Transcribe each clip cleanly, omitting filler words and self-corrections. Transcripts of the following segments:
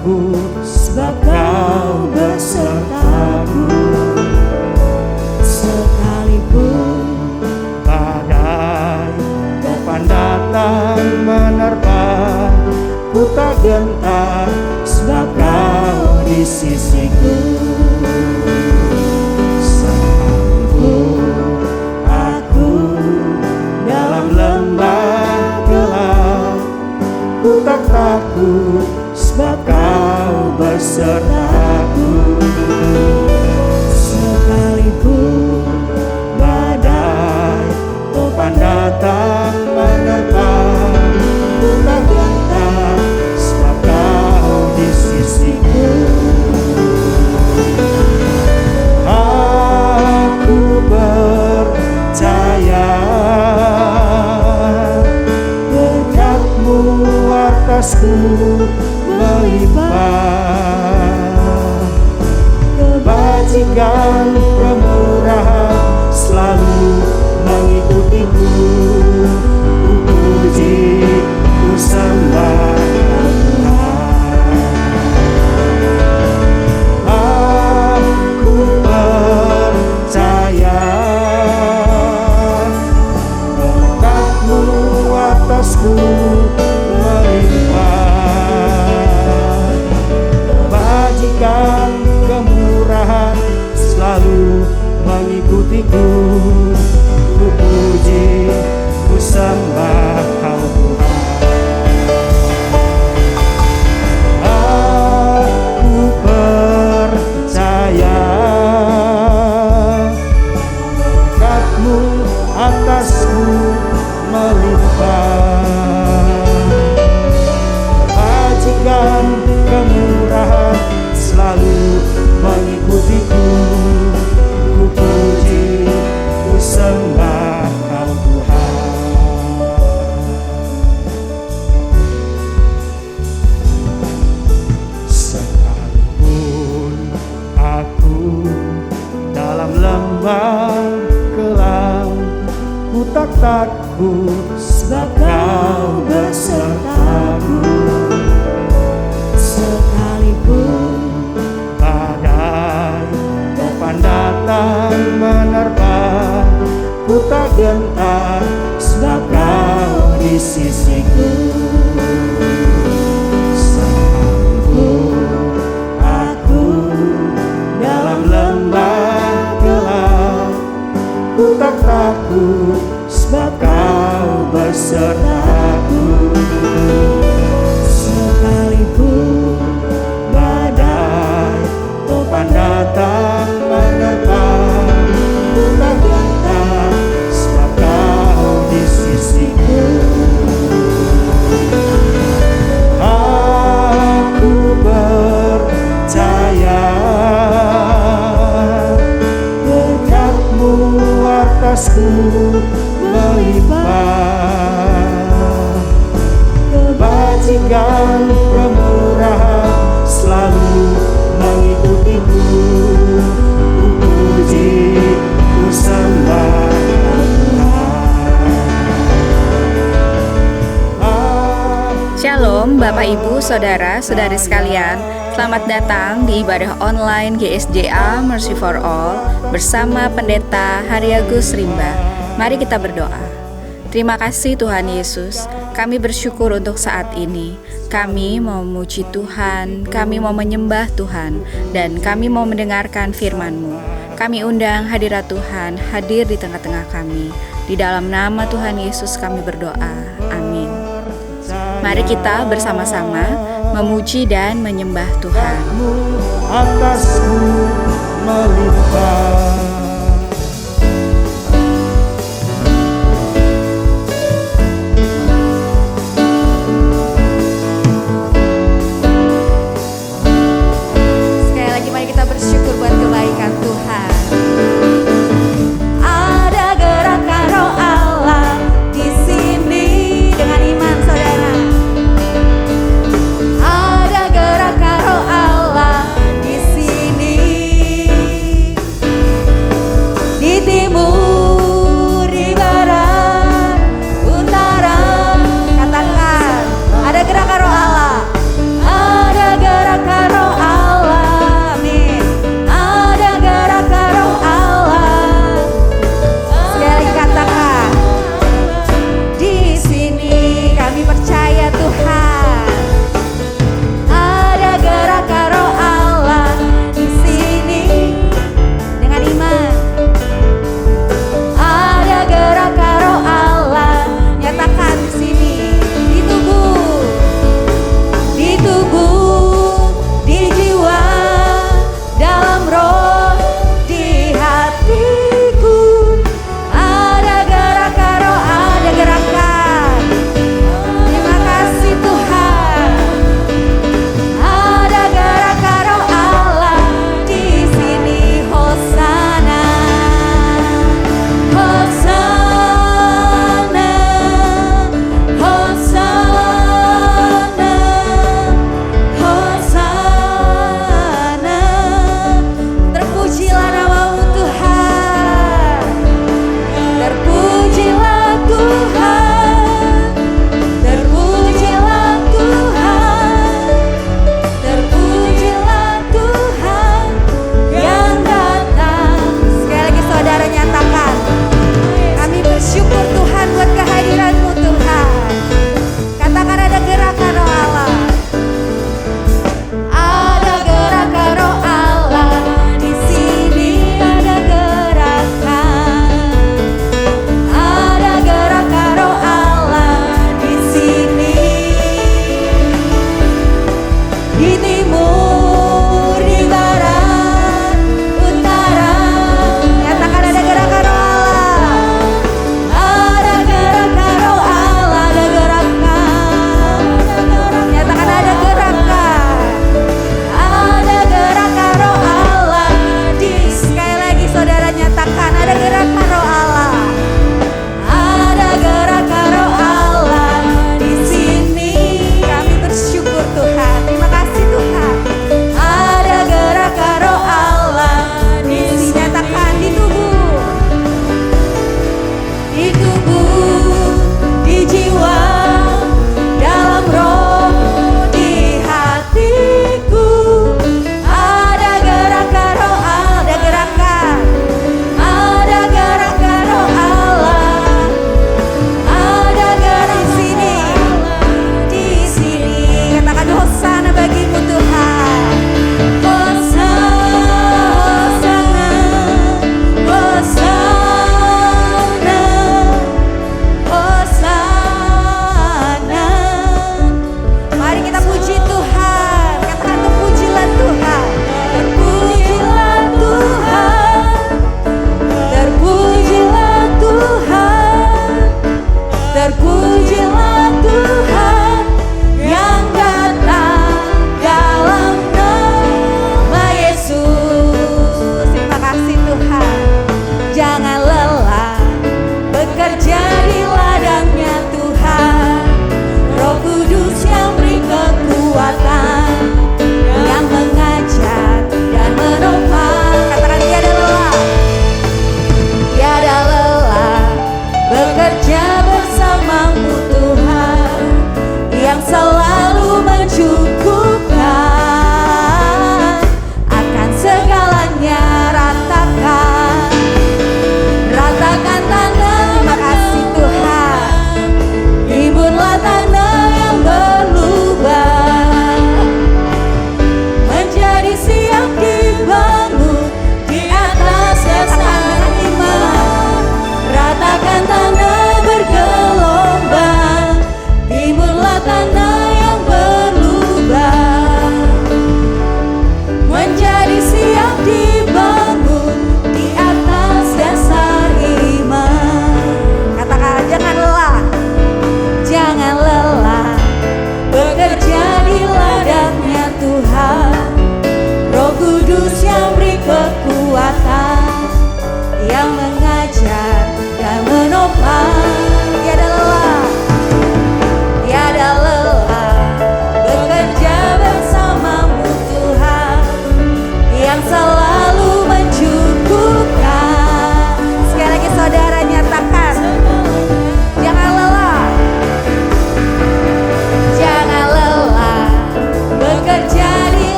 takut, sebab Kau besertaku. Sekalipun badai topan datang menerpa, ku tak gentar, sebab Kau di sisiku. Sekalipun aku dalam lembah gelap, ku tak takut, sebab Kau besertaku. sekalipun Badai topan datang menerpa, ku tak gentar, sebab Kau di sisiku. Aku percaya berkat-Mu atasku melimpah, kebajikan kemurahan selalu mengikutiku. Ku puji, ku sembah Tuhan. Aku percaya berkat-Mu atasku melimpah, kebajikan kemurahan selalu mengikutiku. Ku puji, ku sembah Kau Tuhan. Aku percaya berkat-Mu atasku melimpah, kebajikan kemurahan selalu mengikutiku. Ku puji, ku sembah Kau Tuhan. Sekalipun aku dalam lembah gelap, ku tak takut, sebab Kau besertaku. sekalipun Badai topan datang menerpa, ku tak gentar, sebab Kau di sisiku. Sekalipun aku dalam lembah gelap, ku tak takut, sebab Kau besertaku. sekalipun Badai topan datang menerpa, ku tak gentar, sebab Kau di sisiku. Aku percaya berkat-Mu atasku melimpah, kebajikan kemurahan selalu mengikutiku. Ku puji, ku sembah Tuhan. Shalom Bapak Ibu Saudara Saudari sekalian, selamat datang di ibadah online GSJA Mercy for All bersama Pendeta Haryagus Rimba. Mari kita berdoa. Terima kasih Tuhan Yesus, kami bersyukur untuk saat ini. Kami mau memuji Tuhan, kami mau menyembah Tuhan, dan kami mau mendengarkan firman-Mu. Kami undang hadirat Tuhan hadir di tengah-tengah kami. Di dalam nama Tuhan Yesus kami berdoa. Amin. Mari kita bersama-sama memuji dan menyembah Tuhan. Atasku melimpah. Sekali lagi mari kita bersyukur buat kebaikan Tuhan. ada gerakan Roh Allah di sini. Dengan iman saudara, ada gerakan Roh Allah di sini. Di timur, di barat, utara, katakan ada gerakan Roh Allah. Ada gerakan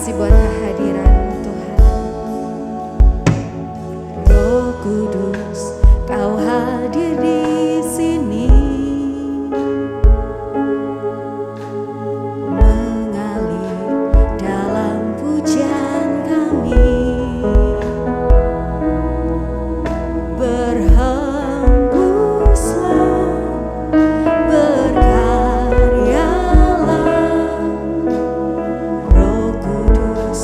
kasih buat kehadiran-Mu Tuhan. Roh Kudus, Kau hadir di sini, mengalir dalam pujian kami. Berhembuslah, berkaryalah, Roh Kudus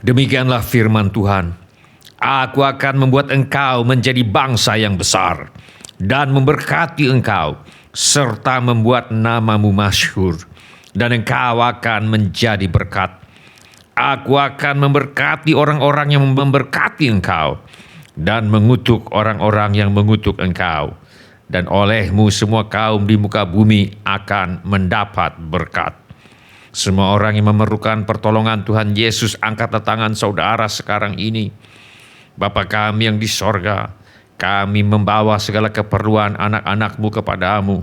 Demikianlah firman Tuhan. Aku akan membuat engkau menjadi bangsa yang besar dan memberkati engkau serta membuat namamu masyhur dan engkau akan menjadi berkat. Aku akan memberkati orang-orang yang memberkati engkau dan mengutuk orang-orang yang mengutuk engkau. Dan olehmu semua kaum di muka bumi akan mendapat berkat. Semua orang yang memerlukan pertolongan Tuhan Yesus, angkat tangan saudara sekarang ini. Bapa kami yang di sorga, kami membawa segala keperluan anak-anak-Mu kepadamu.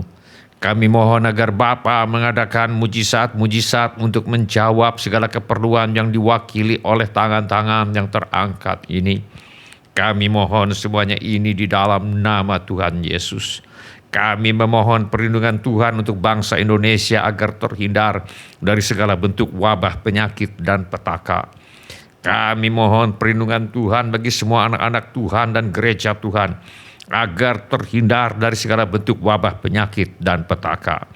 Kami mohon agar Bapa mengadakan mujizat-mujizat untuk menjawab segala keperluan yang diwakili oleh tangan-tangan yang terangkat ini. Kami mohon semuanya ini di dalam nama Tuhan Yesus. Kami memohon perlindungan Tuhan untuk bangsa Indonesia agar terhindar dari segala bentuk wabah, penyakit, dan petaka. Kami mohon perlindungan Tuhan bagi semua anak-anak Tuhan dan gereja Tuhan agar terhindar dari segala bentuk wabah, penyakit, dan petaka.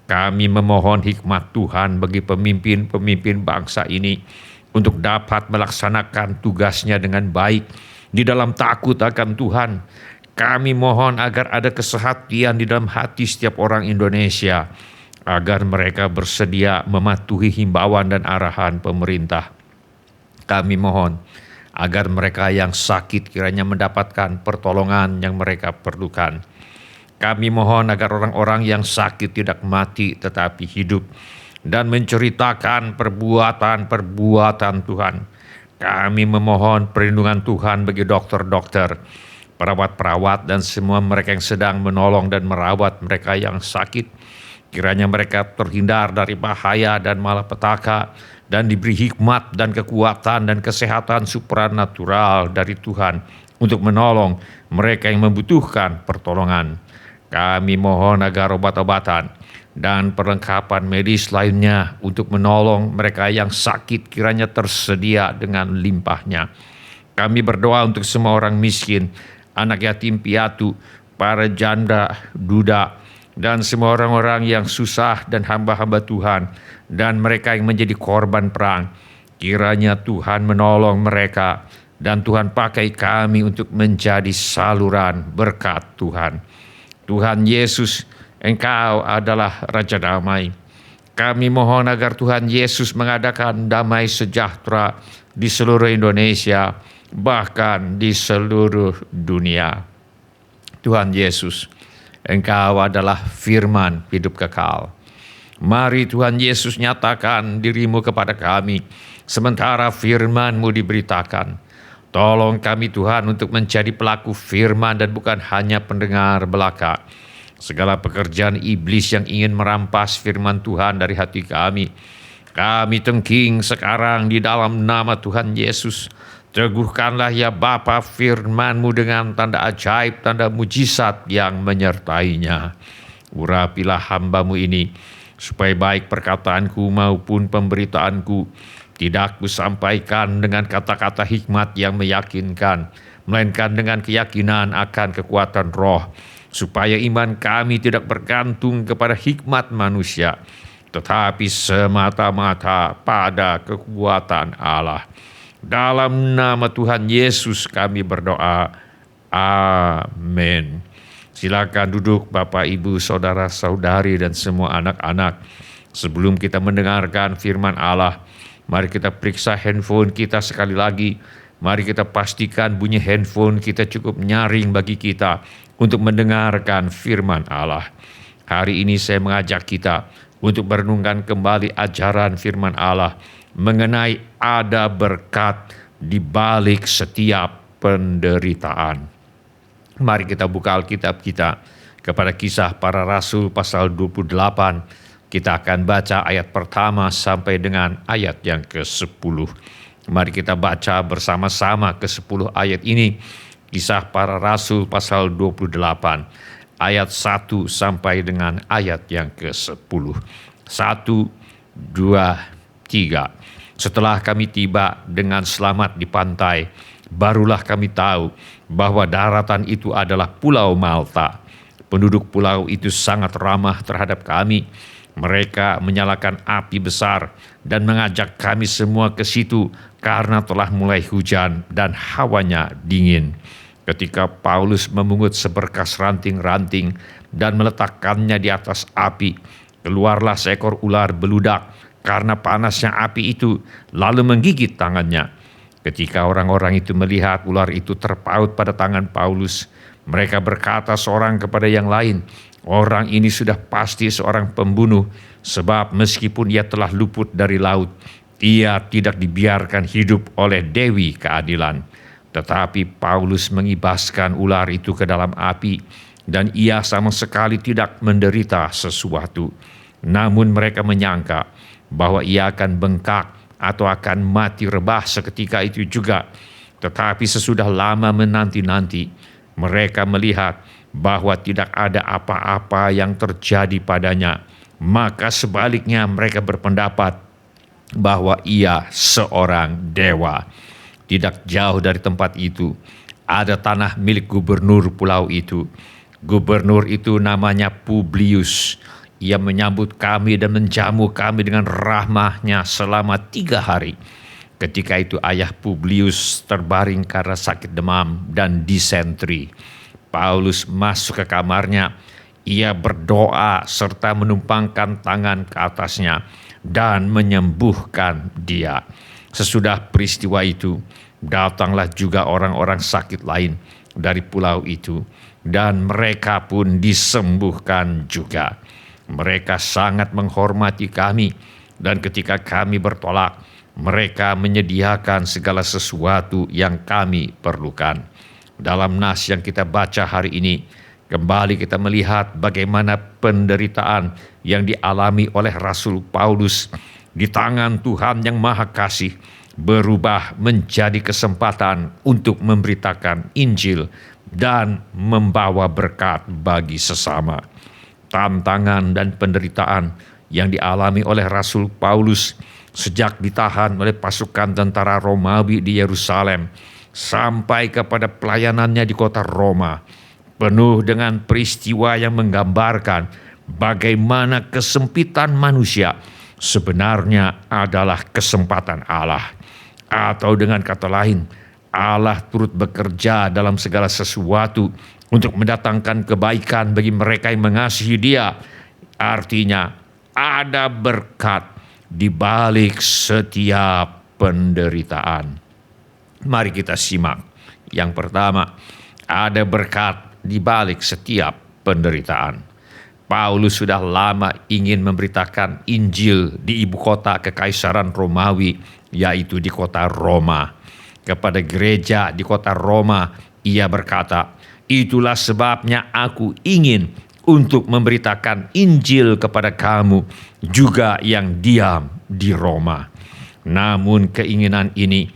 Kami memohon hikmat Tuhan bagi pemimpin-pemimpin bangsa ini untuk dapat melaksanakan tugasnya dengan baik di dalam takut akan Tuhan. Kami mohon agar ada kesehatian di dalam hati setiap orang Indonesia, agar mereka bersedia mematuhi himbauan dan arahan pemerintah. Kami mohon agar mereka yang sakit kiranya mendapatkan pertolongan yang mereka perlukan. Kami mohon agar orang-orang yang sakit tidak mati tetapi hidup dan menceritakan perbuatan-perbuatan Tuhan. Kami memohon perlindungan Tuhan bagi dokter-dokter, perawat-perawat, dan semua mereka yang sedang menolong dan merawat mereka yang sakit. Kiranya mereka terhindar dari bahaya dan malapetaka dan diberi hikmat dan kekuatan dan kesehatan supranatural dari Tuhan untuk menolong mereka yang membutuhkan pertolongan. Kami mohon agar obat-obatan dan perlengkapan medis lainnya untuk menolong mereka yang sakit kiranya tersedia dengan limpahnya. Kami berdoa untuk semua orang miskin, anak yatim piatu, para janda, duda, dan semua orang-orang yang susah dan hamba-hamba Tuhan, dan mereka yang menjadi korban perang. Kiranya Tuhan menolong mereka, dan Tuhan pakai kami untuk menjadi saluran berkat Tuhan. Tuhan Yesus, Engkau adalah Raja Damai. Kami mohon agar Tuhan Yesus mengadakan damai sejahtera di seluruh Indonesia, bahkan di seluruh dunia. Tuhan Yesus, Engkau adalah firman hidup kekal. Mari Tuhan Yesus nyatakan dirimu kepada kami, sementara firman-Mu diberitakan. Tolong kami Tuhan untuk menjadi pelaku firman dan bukan hanya pendengar belaka. Segala pekerjaan iblis yang ingin merampas firman Tuhan dari hati kami tengking sekarang di dalam nama Tuhan Yesus. Teguhkanlah ya Bapa firman-Mu dengan tanda ajaib, tanda mujizat yang menyertainya. Urapilah hamba-Mu ini, supaya baik perkataanku maupun pemberitaanku Tidak kusampaikan dengan kata-kata hikmat yang meyakinkan, melainkan dengan keyakinan akan kekuatan roh, supaya iman kami tidak bergantung kepada hikmat manusia, tetapi semata-mata pada kekuatan Allah. Dalam nama Tuhan Yesus kami berdoa. Amin. Silakan duduk Bapak, Ibu, saudara-saudari, dan semua anak-anak. Sebelum kita mendengarkan firman Allah, mari kita periksa handphone kita sekali lagi. Mari kita pastikan bunyi handphone kita cukup nyaring bagi kita untuk mendengarkan firman Allah. Hari ini saya mengajak kita untuk merenungkan kembali ajaran firman Allah mengenai ada berkat di balik setiap penderitaan. Mari kita buka Alkitab kita kepada Kisah Para Rasul pasal 28. Kita akan baca ayat pertama sampai dengan ayat yang ke-10. Mari kita baca bersama-sama ke-10 ayat ini. Kisah Para Rasul pasal 28 ayat 1 sampai dengan ayat yang ke-10. 1, 2, 3. Setelah kami tiba dengan selamat di pantai, barulah kami tahu bahwa daratan itu adalah Pulau Malta. Penduduk pulau itu sangat ramah terhadap kami. Mereka menyalakan api besar dan mengajak kami semua ke situ karena telah mulai hujan dan hawanya dingin. Ketika Paulus memungut seberkas ranting-ranting dan meletakkannya di atas api, keluarlah seekor ular beludak karena panasnya api itu, lalu menggigit tangannya. Ketika orang-orang itu melihat ular itu terpaut pada tangan Paulus, mereka berkata seorang kepada yang lain, "Orang ini sudah pasti seorang pembunuh, sebab meskipun ia telah luput dari laut, ia tidak dibiarkan hidup oleh Dewi Keadilan." Tetapi Paulus mengibaskan ular itu ke dalam api, dan ia sama sekali tidak menderita sesuatu. Namun mereka menyangka bahwa ia akan bengkak atau akan mati rebah seketika itu juga. Tetapi sesudah lama menanti-nanti, mereka melihat bahwa tidak ada apa-apa yang terjadi padanya. Maka sebaliknya mereka berpendapat bahwa ia seorang dewa. Tidak jauh dari tempat itu, ada tanah milik gubernur pulau itu. Gubernur itu namanya Publius. Ia menyambut kami dan menjamu kami dengan rahmahnya selama 3 hari. Ketika itu ayah Publius terbaring karena sakit demam dan disentri. Paulus masuk ke kamarnya. Ia berdoa serta menumpangkan tangan ke atasnya dan menyembuhkan dia. Sesudah peristiwa itu, datanglah juga orang-orang sakit lain dari pulau itu, dan mereka pun disembuhkan juga. Mereka sangat menghormati kami, dan ketika kami bertolak, mereka menyediakan segala sesuatu yang kami perlukan. Dalam nas yang kita baca hari ini, kembali kita melihat bagaimana penderitaan yang dialami oleh Rasul Paulus di tangan Tuhan yang Maha Kasih berubah menjadi kesempatan untuk memberitakan Injil dan membawa berkat bagi sesama. Tantangan dan penderitaan yang dialami oleh Rasul Paulus sejak ditahan oleh pasukan tentara Romawi di Yerusalem sampai kepada pelayanannya di kota Roma, penuh dengan peristiwa yang menggambarkan bagaimana kesempitan manusia sebenarnya adalah kesempatan Allah. Atau dengan kata lain, Allah turut bekerja dalam segala sesuatu untuk mendatangkan kebaikan bagi mereka yang mengasihi Dia. Artinya, ada berkat di balik setiap penderitaan. Mari kita simak. Yang pertama, ada berkat di balik setiap penderitaan. Paulus sudah lama ingin memberitakan Injil di ibu kota kekaisaran Romawi, yaitu di kota Roma. Kepada gereja di kota Roma, ia berkata, "Itulah sebabnya aku ingin untuk memberitakan Injil kepada kamu juga yang diam di Roma." Namun keinginan ini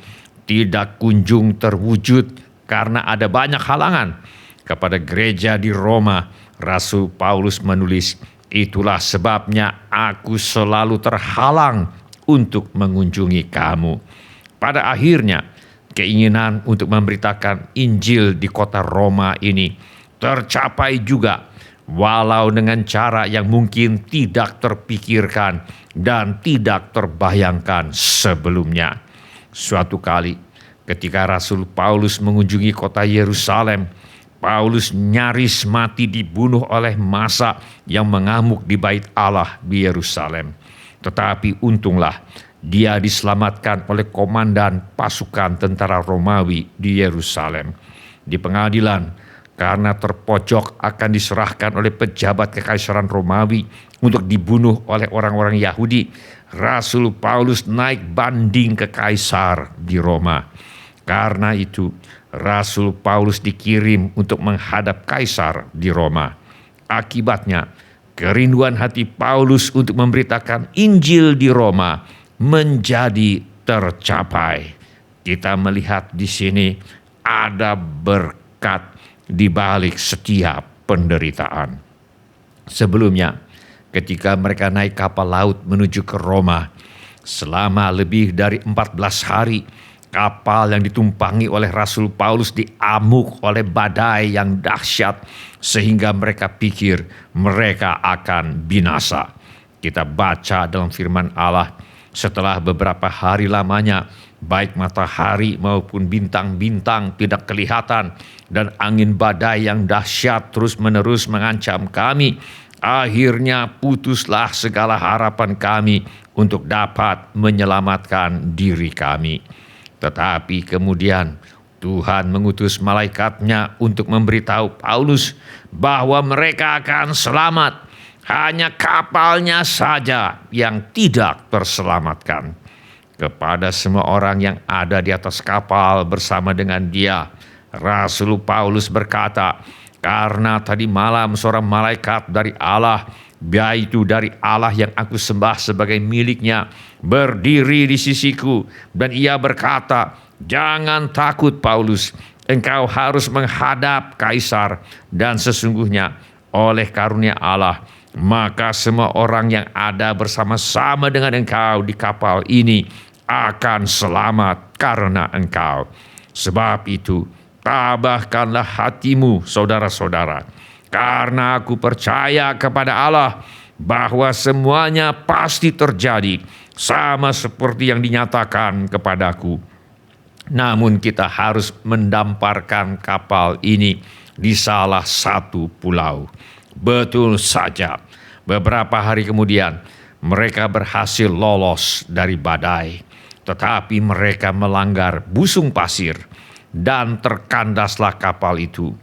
tidak kunjung terwujud karena ada banyak halangan. Kepada gereja di Roma, Rasul Paulus menulis, "Itulah sebabnya aku selalu terhalang untuk mengunjungi kamu. Pada akhirnya, keinginan untuk memberitakan Injil di kota Roma ini tercapai juga, walau dengan cara yang mungkin tidak terpikirkan dan tidak terbayangkan sebelumnya. Suatu kali, ketika Rasul Paulus mengunjungi kota Yerusalem, Paulus nyaris mati dibunuh oleh massa yang mengamuk di bait Allah di Yerusalem. Tetapi untunglah dia diselamatkan oleh komandan pasukan tentara Romawi di Yerusalem. Di pengadilan, karena terpojok akan diserahkan oleh pejabat kekaisaran Romawi untuk dibunuh oleh orang-orang Yahudi, Rasul Paulus naik banding ke kaisar di Roma. Karena itu, Rasul Paulus dikirim untuk menghadap kaisar di Roma. Akibatnya, kerinduan hati Paulus untuk memberitakan Injil di Roma menjadi tercapai. Kita melihat di sini ada berkat di balik setiap penderitaan. Sebelumnya, ketika mereka naik kapal laut menuju ke Roma, selama lebih dari 14 hari, kapal yang ditumpangi oleh Rasul Paulus diamuk oleh badai yang dahsyat sehingga mereka pikir mereka akan binasa. Kita baca dalam firman Allah, setelah beberapa hari lamanya, baik matahari maupun bintang-bintang tidak kelihatan dan angin badai yang dahsyat terus-menerus mengancam kami. Akhirnya putuslah segala harapan kami untuk dapat menyelamatkan diri kami. Tetapi kemudian Tuhan mengutus malaikatnya untuk memberitahu Paulus bahwa mereka akan selamat. Hanya kapalnya saja yang tidak terselamatkan. Kepada semua orang yang ada di atas kapal bersama dengan dia, Rasul Paulus berkata, "Karena tadi malam seorang malaikat dari Allah, yaitu dari Allah yang aku sembah sebagai miliknya, berdiri di sisiku, dan ia berkata, 'Jangan takut Paulus, engkau harus menghadap kaisar, dan sesungguhnya oleh karunia Allah, maka semua orang yang ada bersama-sama dengan engkau di kapal ini akan selamat karena engkau. Sebab itu, tabahkanlah hatimu, saudara-saudara, karena aku percaya kepada Allah bahwa semuanya pasti terjadi sama seperti yang dinyatakan kepadaku. Namun kita harus mendamparkan kapal ini di salah satu pulau.' Betul saja, beberapa hari kemudian mereka berhasil lolos dari badai. Tetapi mereka melanggar busung pasir dan terkandaslah kapal itu.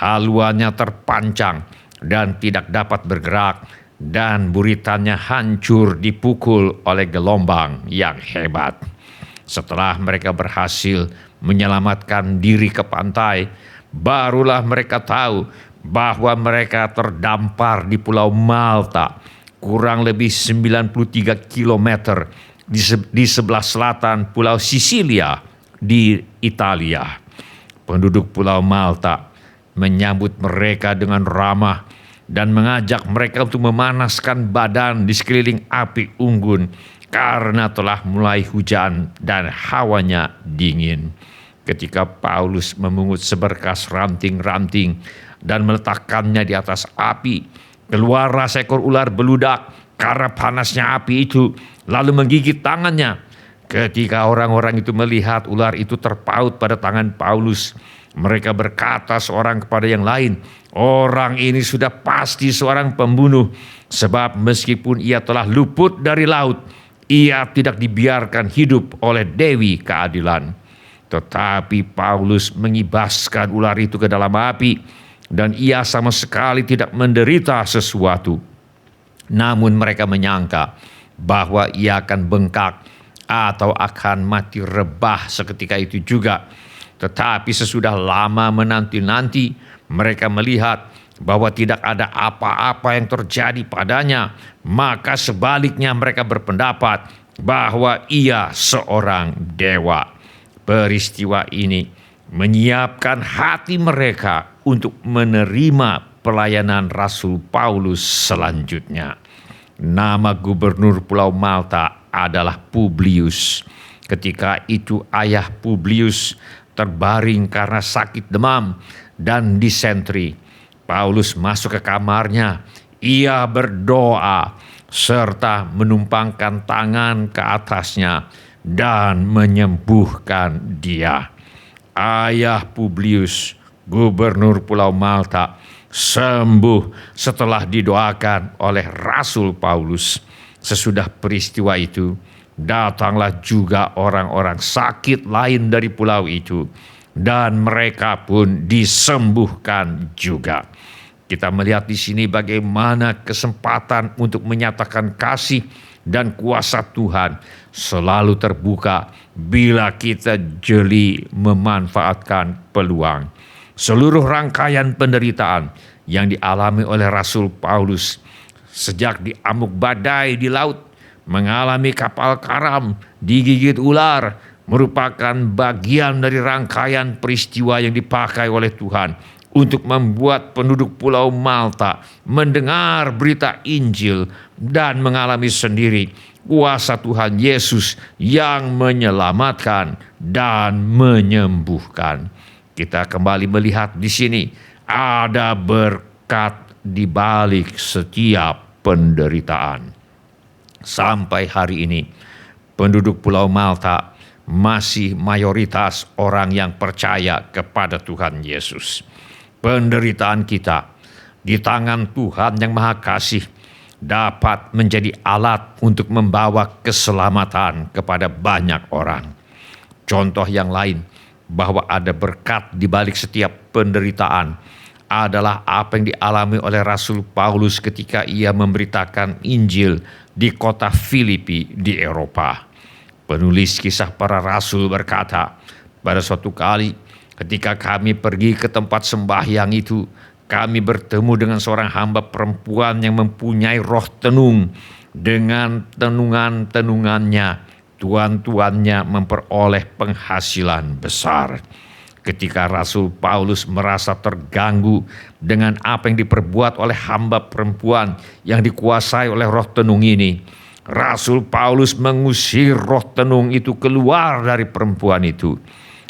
Haluannya terpancang dan tidak dapat bergerak, dan buritannya hancur dipukul oleh gelombang yang hebat. Setelah mereka berhasil menyelamatkan diri ke pantai, barulah mereka tahu bahwa mereka terdampar di Pulau Malta, kurang lebih 93 km di sebelah selatan Pulau Sisilia di Italia. Penduduk Pulau Malta menyambut mereka dengan ramah dan mengajak mereka untuk memanaskan badan di sekeliling api unggun karena telah mulai hujan dan hawanya dingin. Ketika Paulus memungut seberkas ranting-ranting dan meletakkannya di atas api, keluarlah seekor ular beludak karena panasnya api itu, lalu menggigit tangannya. Ketika orang-orang itu melihat ular itu terpaut pada tangan Paulus, mereka berkata seorang kepada yang lain, "Orang ini sudah pasti seorang pembunuh, sebab meskipun ia telah luput dari laut, ia tidak dibiarkan hidup oleh Dewi Keadilan." Tetapi Paulus mengibaskan ular itu ke dalam api, dan ia sama sekali tidak menderita sesuatu. Namun mereka menyangka bahwa ia akan bengkak atau akan mati rebah seketika itu juga. Tetapi sesudah lama menanti-nanti, mereka melihat bahwa tidak ada apa-apa yang terjadi padanya. Maka sebaliknya mereka berpendapat bahwa ia seorang dewa. Peristiwa ini menyiapkan hati mereka untuk menerima pelayanan Rasul Paulus selanjutnya. Nama gubernur Pulau Malta adalah Publius. Ketika itu ayah Publius terbaring karena sakit demam dan disentri. Paulus masuk ke kamarnya. Ia berdoa serta menumpangkan tangan ke atasnya dan menyembuhkan dia. Ayah Publius, gubernur Pulau Malta, sembuh setelah didoakan oleh Rasul Paulus. Sesudah peristiwa itu, datanglah juga orang-orang sakit lain dari pulau itu, dan mereka pun disembuhkan juga. Kita melihat di sini bagaimana kesempatan untuk menyatakan kasih dan kuasa Tuhan selalu terbuka bila kita jeli memanfaatkan peluang. Seluruh rangkaian penderitaan yang dialami oleh Rasul Paulus, sejak diamuk badai di laut, mengalami kapal karam, digigit ular, merupakan bagian dari rangkaian peristiwa yang dipakai oleh Tuhan untuk membuat penduduk Pulau Malta mendengar berita Injil dan mengalami sendiri kuasa Tuhan Yesus yang menyelamatkan dan menyembuhkan. Kita kembali melihat di sini ada berkat di balik setiap penderitaan. Sampai hari ini penduduk Pulau Malta masih mayoritas orang yang percaya kepada Tuhan Yesus. Penderitaan kita di tangan Tuhan yang Maha Kasih dapat menjadi alat untuk membawa keselamatan kepada banyak orang. Contoh yang lain bahwa ada berkat di balik setiap penderitaan adalah apa yang dialami oleh Rasul Paulus ketika ia memberitakan Injil di kota Filipi di Eropa. Penulis Kisah Para Rasul berkata, pada suatu kali ketika kami pergi ke tempat sembahyang itu, kami bertemu dengan seorang hamba perempuan yang mempunyai roh tenung. Dengan tenungan-tenungannya, tuan-tuannya memperoleh penghasilan besar. Ketika Rasul Paulus merasa terganggu dengan apa yang diperbuat oleh hamba perempuan yang dikuasai oleh roh tenung ini, Rasul Paulus mengusir roh tenung itu keluar dari perempuan itu.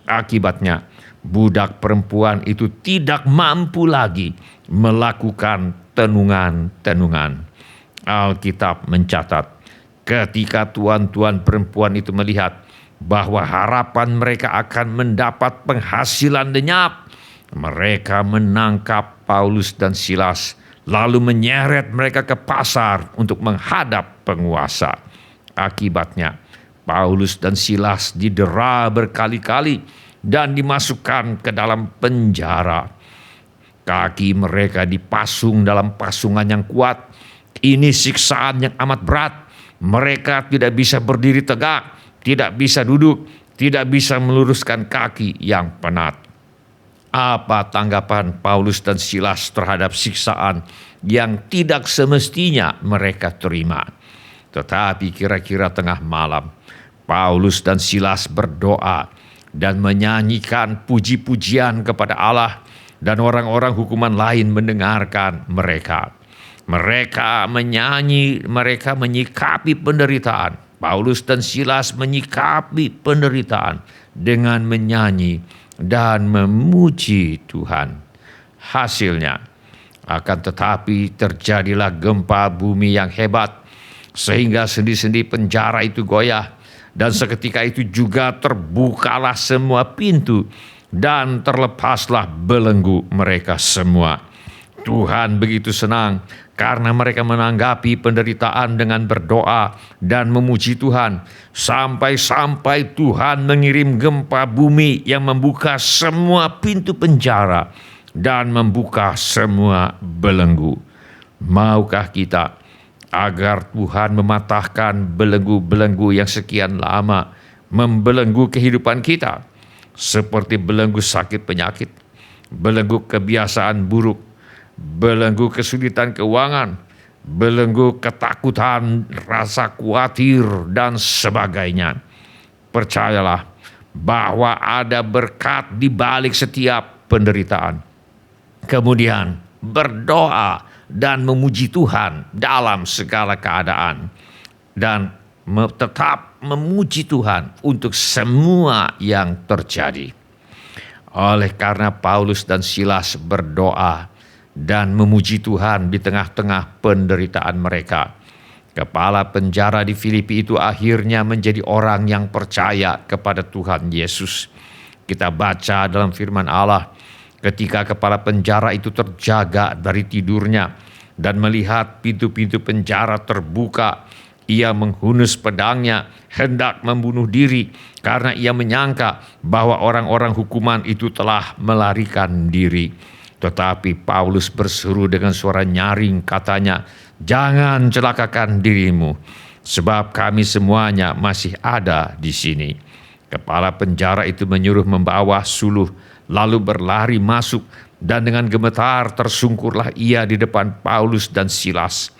Akibatnya, budak perempuan itu tidak mampu lagi melakukan tenungan-tenungan. Alkitab mencatat, ketika tuan-tuan perempuan itu melihat bahwa harapan mereka akan mendapat penghasilan lenyap, mereka menangkap Paulus dan Silas, lalu menyeret mereka ke pasar untuk menghadap penguasa. Akibatnya, Paulus dan Silas didera berkali-kali dan dimasukkan ke dalam penjara. Kaki mereka dipasung dalam pasungan yang kuat. Ini siksaan yang amat berat. Mereka tidak bisa berdiri tegak, tidak bisa duduk, tidak bisa meluruskan kaki yang penat. Apa tanggapan Paulus dan Silas terhadap siksaan yang tidak semestinya mereka terima? Tetapi kira-kira tengah malam, Paulus dan Silas berdoa dan menyanyikan puji-pujian kepada Allah, dan orang-orang hukuman lain mendengarkan mereka. Mereka menyanyi, mereka menyikapi penderitaan. Paulus dan Silas menyikapi penderitaan dengan menyanyi dan memuji Tuhan. Hasilnya, akan tetapi terjadilah gempa bumi yang hebat, sehingga sendi-sendi penjara itu goyah, dan seketika itu juga terbukalah semua pintu, dan terlepaslah belenggu mereka semua. Tuhan begitu senang karena mereka menanggapi penderitaan dengan berdoa dan memuji Tuhan, sampai-sampai Tuhan mengirim gempa bumi yang membuka semua pintu penjara dan membuka semua belenggu. Maukah kita agar Tuhan mematahkan belenggu-belenggu yang sekian lama membelenggu kehidupan kita, seperti belenggu sakit penyakit, belenggu kebiasaan buruk, belenggu kesulitan keuangan, belenggu ketakutan, rasa khawatir, dan sebagainya. Percayalah bahwa ada berkat di balik setiap penderitaan. Kemudian berdoa dan memuji Tuhan dalam segala keadaan. Dan tetap memuji Tuhan untuk semua yang terjadi. Oleh karena Paulus dan Silas berdoa dan memuji Tuhan di tengah-tengah penderitaan mereka, kepala penjara di Filipi itu akhirnya menjadi orang yang percaya kepada Tuhan Yesus. Kita baca dalam firman Allah, ketika kepala penjara itu terjaga dari tidurnya dan melihat pintu-pintu penjara terbuka, ia menghunus pedangnya hendak membunuh diri karena ia menyangka bahwa orang-orang hukuman itu telah melarikan diri. Tetapi Paulus berseru dengan suara nyaring, katanya, "Jangan celakakan dirimu, sebab kami semuanya masih ada di sini." Kepala penjara itu menyuruh membawa suluh, lalu berlari masuk, dan dengan gemetar tersungkurlah ia di depan Paulus dan Silas.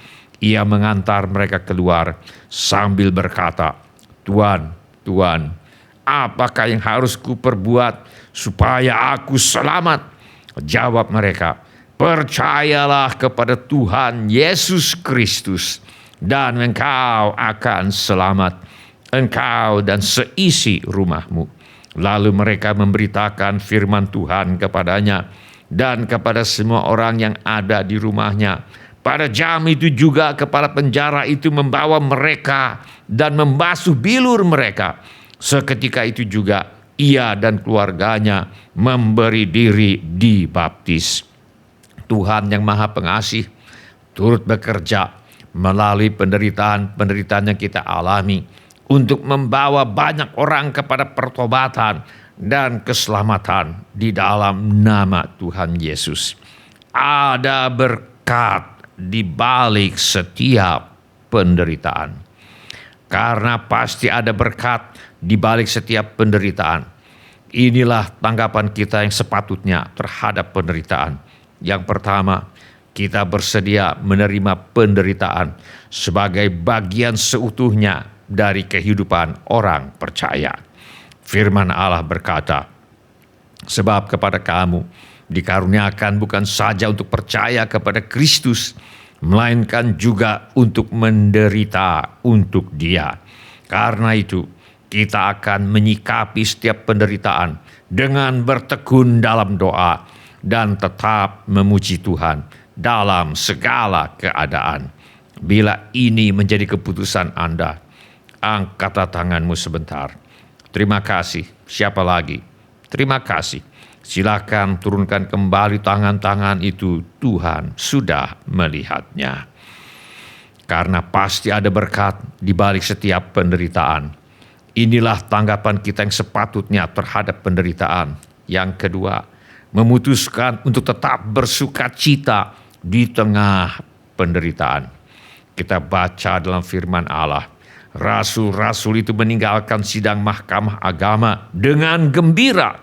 Ia mengantar mereka keluar sambil berkata, "Tuan, Tuan, apakah yang harus kuperbuat supaya aku selamat?" Jawab mereka, "Percayalah kepada Tuhan Yesus Kristus, dan engkau akan selamat, engkau dan seisi rumahmu." Lalu mereka memberitakan firman Tuhan kepadanya dan kepada semua orang yang ada di rumahnya. Pada jam itu juga kepala penjara itu membawa mereka dan membasuh bilur mereka. Seketika itu juga ia dan keluarganya memberi diri dibaptis. Tuhan yang Maha Pengasih turut bekerja melalui penderitaan yang kita alami untuk membawa banyak orang kepada pertobatan dan keselamatan di dalam nama Tuhan Yesus. Ada berkat di balik setiap penderitaan. Karena pasti ada berkat di balik setiap penderitaan. Inilah tanggapan kita yang sepatutnya terhadap penderitaan. Yang pertama, kita bersedia menerima penderitaan sebagai bagian seutuhnya dari kehidupan orang percaya. Firman Allah berkata, "Sebab kepada kamu dikaruniakan bukan saja untuk percaya kepada Kristus, melainkan juga untuk menderita untuk Dia. Karena itu, kita akan menyikapi setiap penderitaan dengan bertekun dalam doa dan tetap memuji Tuhan dalam segala keadaan." Bila ini menjadi keputusan Anda, angkatlah tanganmu sebentar. Terima kasih. Siapa lagi? Terima kasih. Silakan turunkan kembali tangan-tangan itu, Tuhan sudah melihatnya. Karena pasti ada berkat di balik setiap penderitaan. Inilah tanggapan kita yang sepatutnya terhadap penderitaan. Yang kedua, memutuskan untuk tetap bersukacita di tengah penderitaan. Kita baca dalam firman Allah, rasul-rasul itu meninggalkan sidang mahkamah agama dengan gembira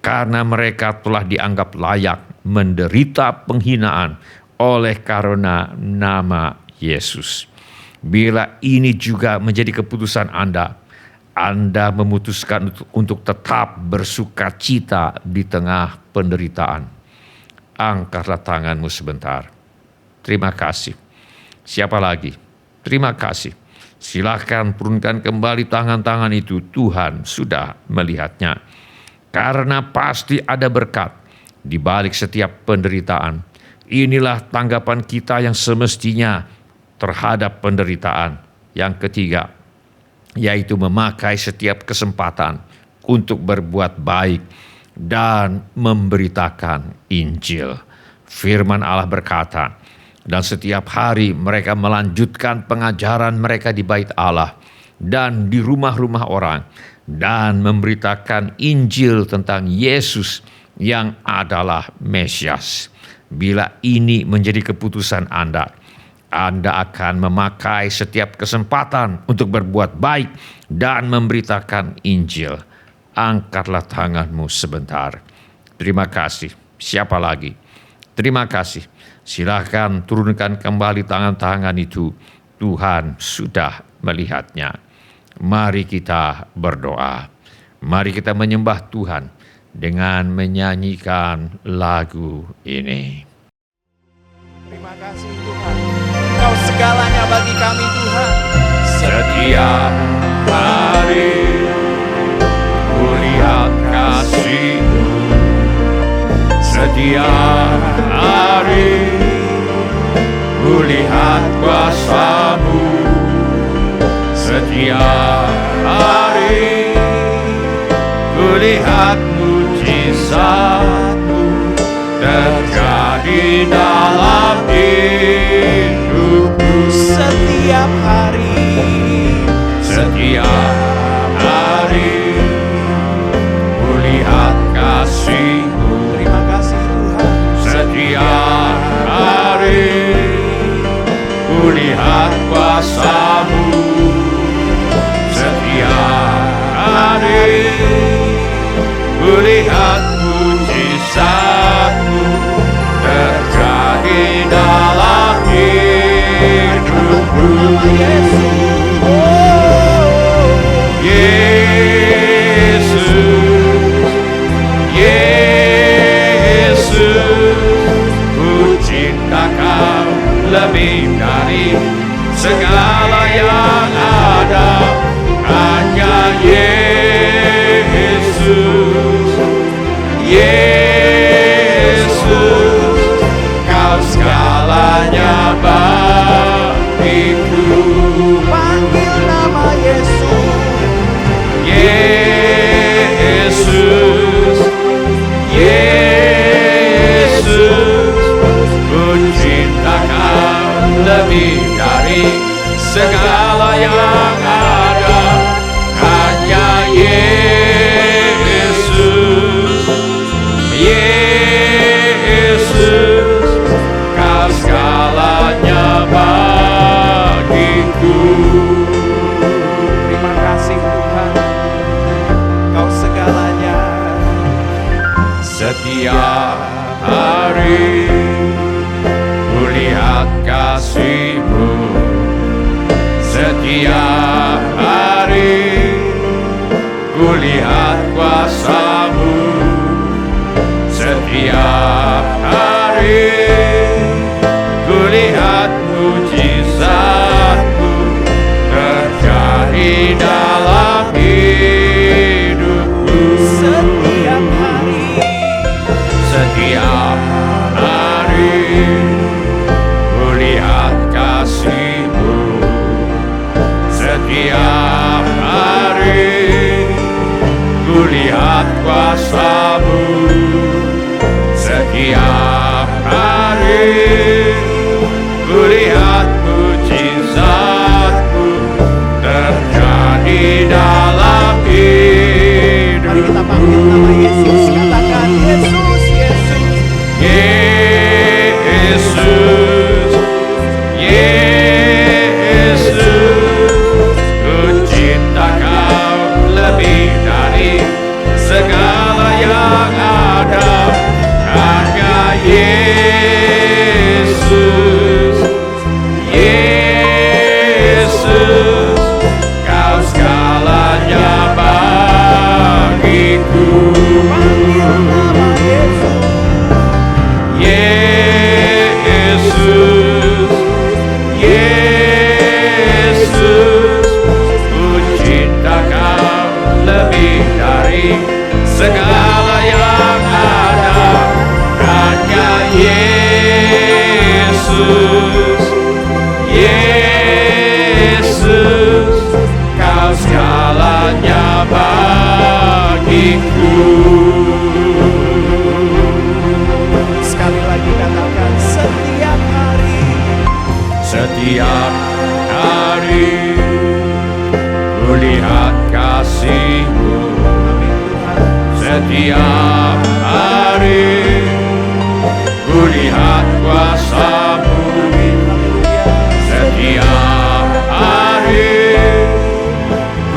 karena mereka telah dianggap layak menderita penghinaan oleh karena nama Yesus. Bila ini juga menjadi keputusan Anda memutuskan untuk tetap bersukacita di tengah penderitaan. Angkatlah tanganmu sebentar. Terima kasih. Siapa lagi? Terima kasih. Silakan turunkan kembali tangan-tangan itu, Tuhan sudah melihatnya. Karena pasti ada berkat di balik setiap penderitaan. Inilah tanggapan kita yang semestinya terhadap penderitaan. Yang ketiga, yaitu memakai setiap kesempatan untuk berbuat baik dan memberitakan Injil. Firman Allah berkata, dan setiap hari mereka melanjutkan pengajaran mereka di bait Allah dan di rumah-rumah orang, dan memberitakan Injil tentang Yesus yang adalah Mesias. Bila ini menjadi keputusan Anda akan memakai setiap kesempatan untuk berbuat baik dan memberitakan Injil. Angkatlah tanganmu sebentar. Terima kasih. Siapa lagi? Terima kasih. Silakan turunkan kembali tangan-tangan itu. Tuhan sudah melihatnya. Mari kita berdoa. Mari kita menyembah Tuhan dengan menyanyikan lagu ini. Terima kasih Tuhan, Engkau segalanya bagi kami Tuhan. Setiap hari kulihat kasih-Mu, setiap hari kulihat kuasa-Mu, setiap hari kulihat mujizat-Mu terjadi dalam hidupku. Setiap hari Setiap hari kulihat kasih-Mu, terima kasih Tuhan. setiap hari kulihat kuasa-Mu, setiap hari kulihat mujizat-Mu terjadi dalam hidupku. Yesus, Yesus, ku cinta Kau lebih dari segala yang ada. Hanya Yesus, Yesus, Kau segalanya bagiku. Panggil nama Yesus. Yesus, Yesus, ku cinta Kau lebih dari segala yang ada. Hanya Yesus, Yesus, Kau segalanya bagiku. Terima kasih Tuhan, Kau segalanya. Setiap hari kulihat kasih-Mu, setiap hari kulihat kuasa-Mu, setiap hari kulihat mujizat-Mu terjadi dalam hidupku. Setiap hari Setiap hari kulihat kasih-Mu, setiap hari kulihat kuasa-Mu, setiap hari kulihat mujizat-Mu terjadi dalam hidupku. mari kita panggil nama Yesus. Katakan Yesus, Yesus. Yesus, Yesus, ku cinta Kau lebih dari segala yang ada. Hanya Yesus, Yesus, Kau segalanya bagiku. Panggil nama Yesus. Yesus, Yesus, ku cinta Kau lebih dari segala yang ada. Hanya Yesus, Yesus, Kau segalanya bagiku. Sekali lagi katakan setiap hari. Setiap hari kulihat kasih-Mu, setiap hari kulihat kuasa-Mu, setiap hari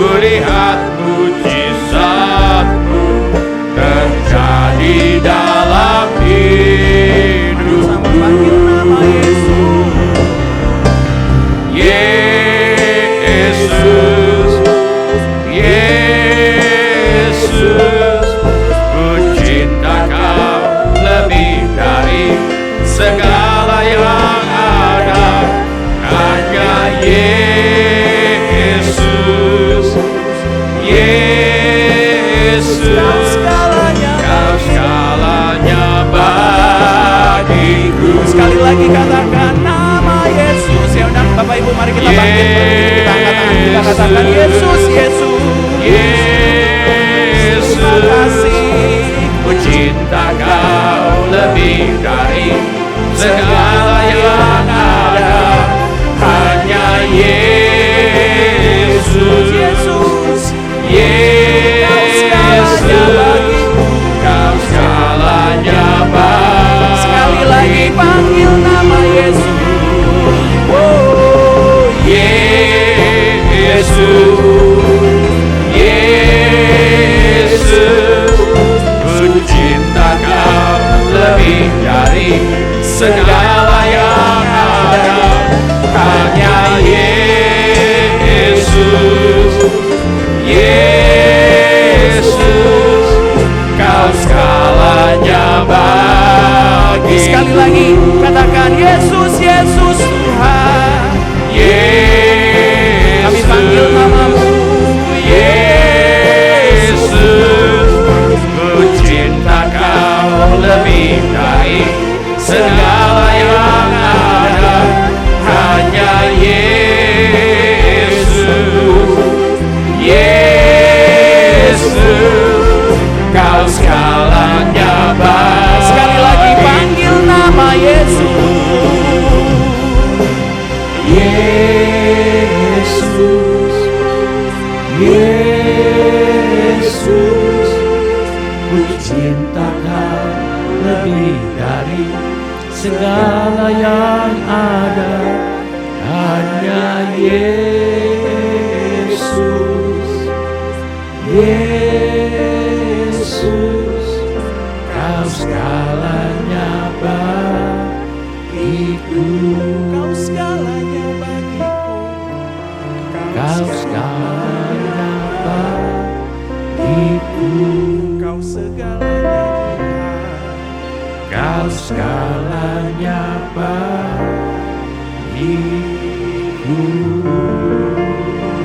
kulihat mujizat-Mu terjadi dalam hidupku. Panggil nama Yesus. Yesus, Yesus, ku cinta Kau lebih dari segala yang ada. Hanya Yesus, lagi, katakan nama Yesus. Ya undang Bapak Ibu, mari kita bangkit berdiri, kita angkat tangan, kita katakan Yesus, Yesus. Terima kasih. Ku cinta Kau lebih dari segala yang ada. Hanya Yesus, Yesus, Yesus, Kau segalanya bagi. sekali lagi panggil nama Yesus. Oh, Yesus, Yesus, ku cinta Kau lebih dari segala yang ada. Hanya Yesus, Yesus, Kau segalanya bagi. sekali lagi katakan Yesus, Yesus Tuhan. Yesus, Kami panggil namamu. Yesus, ku cinta Kau lebih dari segala yang ada. Hanya Yesus, Yesus, Kau segalanya bagi. Sekali lagi panggil nama Yesus. Yesus, Yesus, ku cinta Kau lebih dari segala yang ada. Hanya Yesus, Yesus, Kau segalanya bagiku. Kau segalanya bagiku. Kau segalanya bagiku. Kau segalanya Tuhan. Kau segalanya bagiku.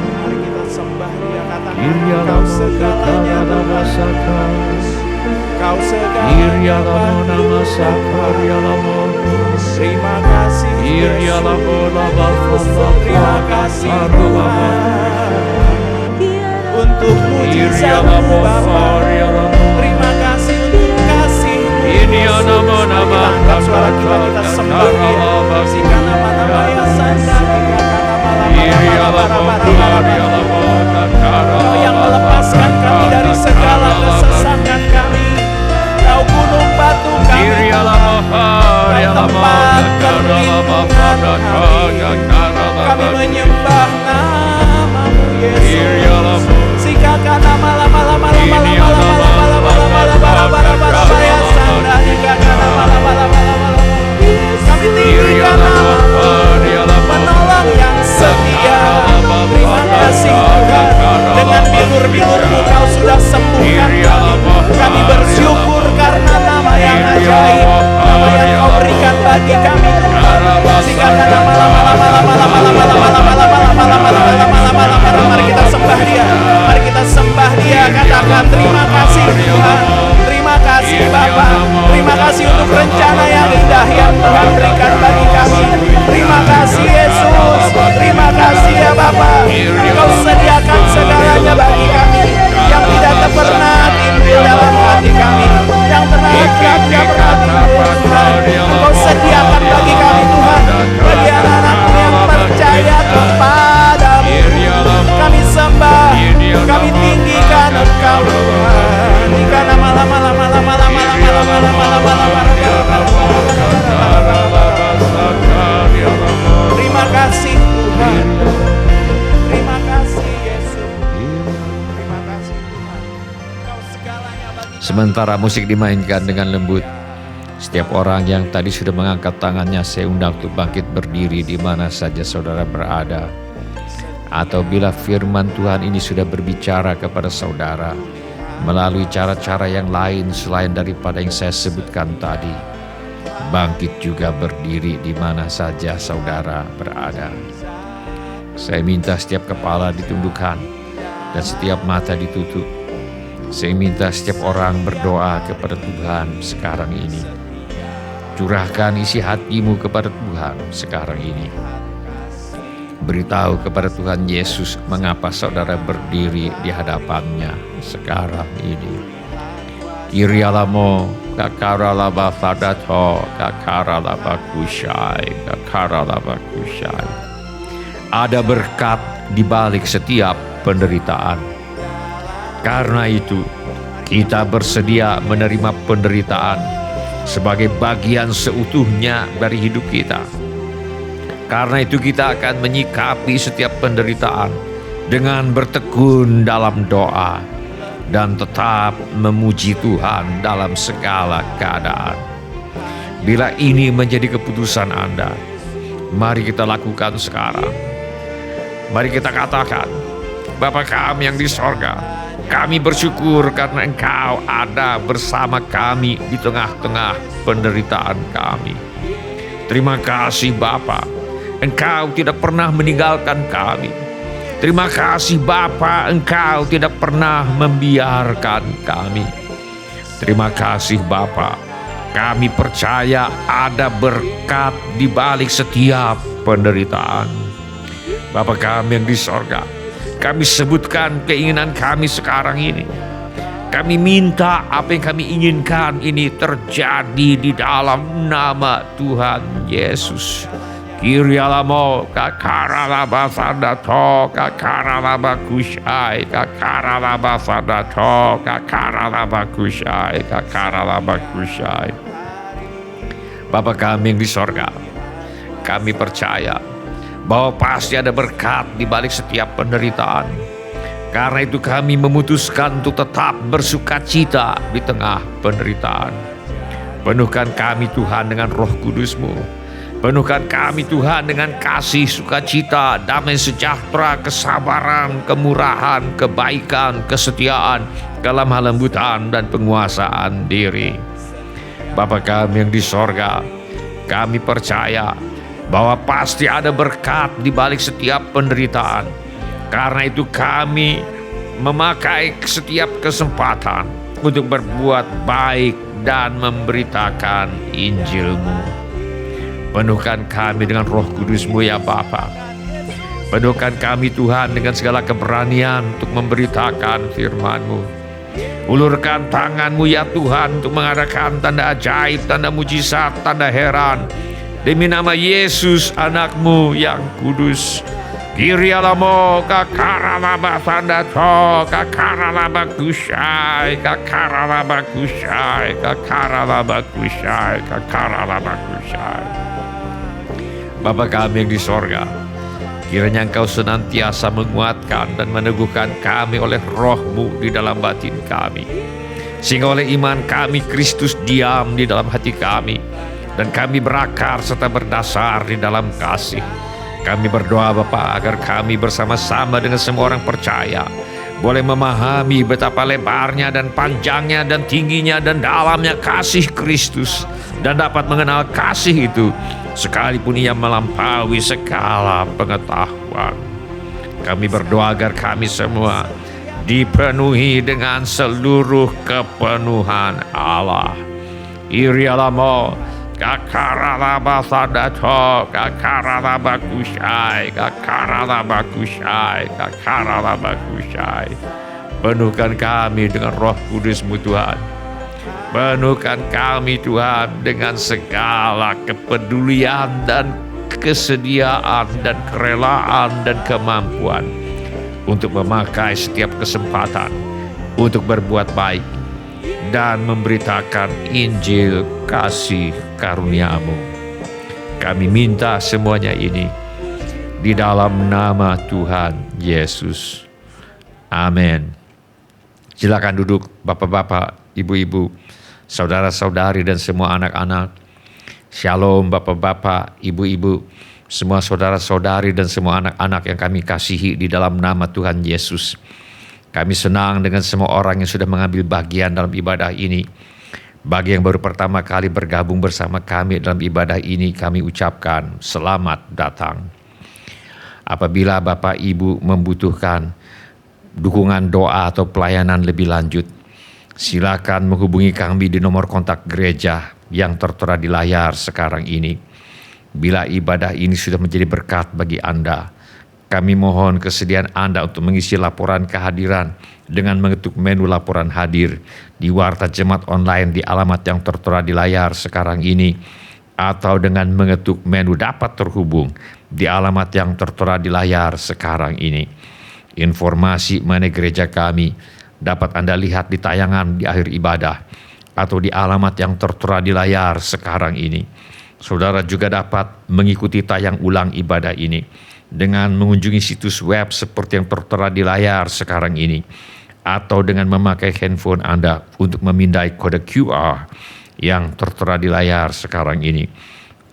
Mari kita sembah Dia, katakan Irya Kau lamo segalanya kakara Tuhan. saka. Kau Irya segalanya lamo nama bagiku. sakarya lamo. Terima kasih Irya lamo lama Terima kasih Tuhan untuk Irya mujizat-Mu lamo Bapa. karya lamo. Terima kasih untuk kasih-Mu. Irya lamo nama Kita angkat suara kita sembah Dia. Sikan nama-nama yang sandar, Irya lamo karya lamo kakara. Kau yang melepaskan kami dari segala kesesakan kami. Kau gunung batu kami. Irya lamo karya lamo kakara lamo kakara. Kami menyembah nama-Mu Yesus. Irya lamo. Sikakan nama-nama ya sandar. Sikakan nama-nama. Kami tinggikan nama-Mu, penolong yang setia. Terima kasih Tuhan. Dengan bilur-bilur-Mu Kau sudah sembuhkan kami. Kami bersyukur karena nama yang ajaib, nama yang Kau berikan bagi kami Tuhan. Sikakan mari kita sembah Dia. Mari kita sembah Dia. Katakan terima kasih Tuhan. Terima kasih Bapa. Terima kasih untuk rencana yang indah yang Tuhan berikan bagi kami. Terima kasih Yesus. Terima kasih ya Bapa. Engkau sediakan segalanya bagi kami yang tidak pernah timbul dalam hati kami, yang tidak pernah timbul Tuhan. Engkau sediakan bagi kami Tuhan, bagi anak-anak-Mu yang percaya kepada-Mu. Kami sembah, kami tinggikan Engkau Tuhan. Jika terima kasih Tuhan. Terima kasih Yesus. Terima kasih Tuhan. Kau segalanya bagi Sementara musik dimainkan dengan lembut, setiap orang yang tadi sudah mengangkat tangannya saya undang untuk bangkit berdiri di mana saja saudara berada. Atau bila firman Tuhan ini sudah berbicara kepada saudara melalui cara-cara yang lain selain daripada yang saya sebutkan tadi, bangkit juga berdiri di mana saja saudara berada. Saya minta setiap kepala ditundukkan dan setiap mata ditutup. Saya minta setiap orang berdoa kepada Tuhan sekarang ini. Curahkan isi hatimu kepada Tuhan sekarang ini. Beritahu kepada Tuhan Yesus mengapa saudara berdiri di hadapannya sekarang ini. Irialamo kakaralaba fadato kakaralaba kushai kakaralaba kushai. Ada berkat di balik setiap penderitaan. Karena itu kita bersedia menerima penderitaan sebagai bagian seutuhnya dari hidup kita. Karena itu kita akan menyikapi setiap penderitaan dengan bertekun dalam doa dan tetap memuji Tuhan dalam segala keadaan. Bila ini menjadi keputusan Anda, mari kita lakukan sekarang. Mari kita katakan, Bapa kami yang di sorga, kami bersyukur karena Engkau ada bersama kami di tengah-tengah penderitaan kami. Terima kasih Bapa, Engkau tidak pernah meninggalkan kami. Terima kasih Bapa, Engkau tidak pernah membiarkan kami. Terima kasih Bapa, kami percaya ada berkat di balik setiap penderitaan. Bapa kami yang di sorga, kami sebutkan keinginan kami sekarang ini. Kami minta apa yang kami inginkan ini terjadi di dalam nama Tuhan Yesus. Kirialamo kakaralaba sadato kakaralaba kushai kakaralaba sadato kakaralaba kushai kakaralaba kushai. Bapa kami yang di sorga, kami percaya bahwa pasti ada berkat di balik setiap penderitaan. Karena itu kami memutuskan untuk tetap bersukacita di tengah penderitaan. Penuhkan kami Tuhan dengan Roh Kudus-Mu. Penuhkan kami Tuhan dengan kasih, sukacita, damai sejahtera, kesabaran, kemurahan, kebaikan, kesetiaan, kelemah lembutan, dan penguasaan diri. Bapa kami yang di sorga, kami percaya bahwa pasti ada berkat di balik setiap penderitaan. Karena itu kami memakai setiap kesempatan untuk berbuat baik dan memberitakan Injil-Mu. Penuhkan kami dengan Roh Kudus-Mu ya Bapa. Penuhkan kami Tuhan dengan segala keberanian untuk memberitakan firman-Mu. Ulurkan tangan-Mu ya Tuhan untuk mengadakan tanda ajaib, tanda mujizat, tanda heran. Demi nama Yesus anak-Mu yang kudus. Kirialamo kakaralaba sandato kakaralaba kushai kakaralaba kushai kakaralaba kushai kakaralaba kushai. Bapa kami yang di sorga, kiranya Engkau senantiasa menguatkan dan meneguhkan kami oleh Roh-Mu di dalam batin kami. Sehingga oleh iman kami Kristus diam di dalam hati kami, dan kami berakar serta berdasar di dalam kasih. Kami berdoa Bapa agar kami bersama-sama dengan semua orang percaya boleh memahami betapa lebarnya dan panjangnya dan tingginya dan dalamnya kasih Kristus, dan dapat mengenal kasih itu sekalipun ia melampaui segala pengetahuan. Kami berdoa agar kami semua dipenuhi dengan seluruh kepenuhan Allah. Irialamo kakaralaba sadato kakaralaba kushai kakaralaba kushai kakaralaba kushai. Penuhkan kami dengan Roh Kudus-Mu Tuhan. Penuhkan kami Tuhan dengan segala kepedulian dan kesediaan dan kerelaan dan kemampuan untuk memakai setiap kesempatan untuk berbuat baik dan memberitakan Injil kasih karunia-Mu. Kami minta semuanya ini di dalam nama Tuhan Yesus. Amin. Silakan duduk bapak-bapak, ibu-ibu, saudara-saudari dan semua anak-anak. Shalom bapak-bapak, ibu-ibu, semua saudara-saudari dan semua anak-anak yang kami kasihi di dalam nama Tuhan Yesus. Kami senang dengan semua orang yang sudah mengambil bagian dalam ibadah ini. Bagi yang baru pertama kali bergabung bersama kami dalam ibadah ini, kami ucapkan selamat datang. Apabila Bapak Ibu membutuhkan dukungan doa atau pelayanan lebih lanjut, Silakan menghubungi kami di nomor kontak gereja yang tertera di layar sekarang ini. Bila ibadah ini sudah menjadi berkat bagi Anda, kami mohon kesediaan Anda untuk mengisi laporan kehadiran dengan mengetuk menu laporan hadir di Warta Jemaat Online di alamat yang tertera di layar sekarang ini, atau dengan mengetuk menu dapat terhubung di alamat yang tertera di layar sekarang ini. Informasi mengenai gereja kami dapat Anda lihat di tayangan di akhir ibadah atau di alamat yang tertera di layar sekarang ini. Saudara juga dapat mengikuti tayang ulang ibadah ini dengan mengunjungi situs web seperti yang tertera di layar sekarang ini, atau dengan memakai handphone Anda untuk memindai kode QR yang tertera di layar sekarang ini.